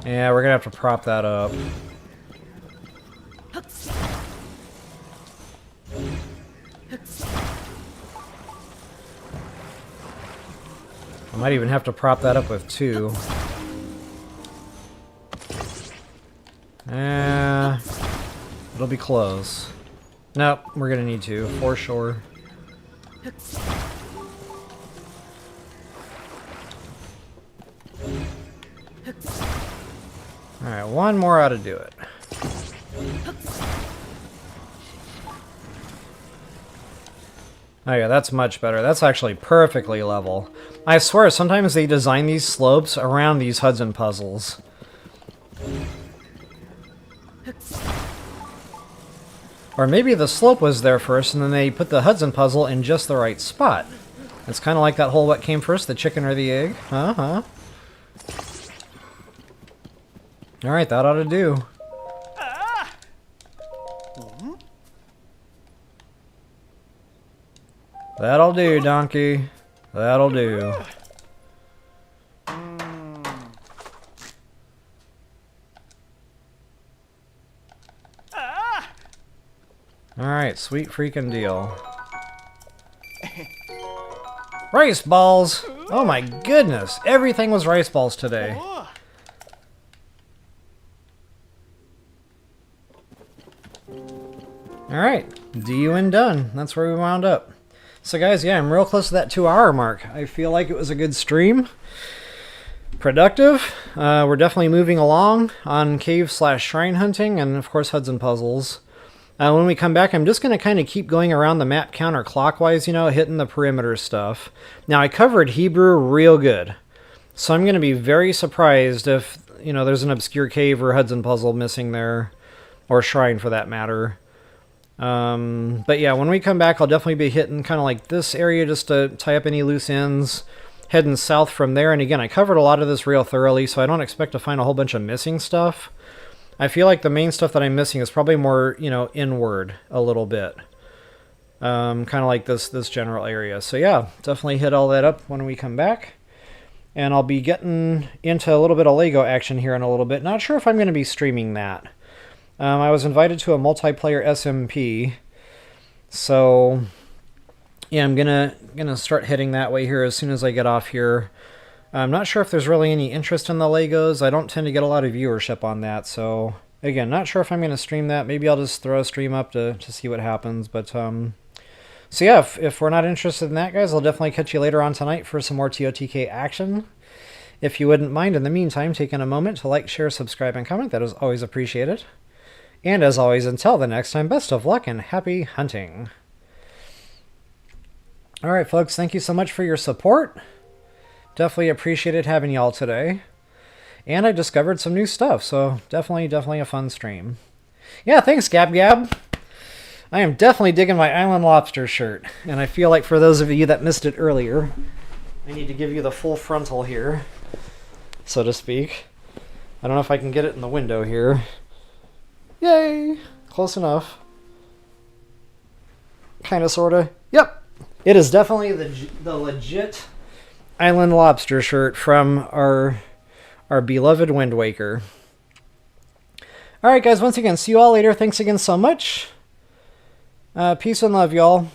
Yeah, we're gonna have to prop that up. I might even have to prop that up with 2. It'll be close. Nope, we're gonna need to, for sure. Alright, one more ought to do it. Oh yeah, that's much better. That's actually perfectly level. I swear, sometimes they design these slopes around these Hudson puzzles. Or maybe the slope was there first, and then they put the Hudson puzzle in just the right spot. It's kind of like that whole what came first, the chicken or the egg? Uh-huh. Alright, that ought to do. That'll do, donkey. That'll do. Alright, sweet freaking deal. Rice balls! Oh my goodness! Everything was rice balls today. Alright, DU and done. That's where we wound up. So guys, yeah, I'm real close to that 2-hour mark. I feel like it was a good stream. Productive. We're definitely moving along on cave/shrine hunting and of course Hudson puzzles. When we come back, I'm just going to kind of keep going around the map counterclockwise, you know, hitting the perimeter stuff. Now, I covered Hebrew real good. So I'm going to be very surprised if, you know, there's an obscure cave or Hudson puzzle missing there. Or shrine for that matter. But yeah, when we come back, I'll definitely be hitting kind of like this area just to tie up any loose ends. Heading south from there. And again, I covered a lot of this real thoroughly, so I don't expect to find a whole bunch of missing stuff. I feel like the main stuff that I'm missing is probably more, you know, inward a little bit. Kind of like this general area. So yeah, definitely hit all that up when we come back. And I'll be getting into a little bit of Lego action here in a little bit. Not sure if I'm going to be streaming that. I was invited to a multiplayer SMP. So yeah, I'm gonna start heading that way here as soon as I get off here. I'm not sure if there's really any interest in the Legos. I don't tend to get a lot of viewership on that, so again, not sure if I'm going to stream that. Maybe I'll just throw a stream up to see what happens, but so yeah, if we're not interested in that, guys, I'll definitely catch you later on tonight for some more TOTK action. If you wouldn't mind, in the meantime, taking a moment to like, share, subscribe, and comment, that is always appreciated. And as always, until the next time, best of luck and happy hunting. Alright, folks, thank you so much for your support. Definitely appreciated having y'all today. And I discovered some new stuff, so definitely a fun stream. Yeah, thanks, Gab Gab. I am definitely digging my Island Lobster shirt. And I feel like for those of you that missed it earlier, I need to give you the full frontal here, so to speak. I don't know if I can get it in the window here. Yay! Close enough. Kinda, sorta. Yep! It is definitely the legit Island Lobster shirt from our our beloved Wind Waker. All right, guys. Once again, see you all later. Thanks again so much. Peace and love, y'all.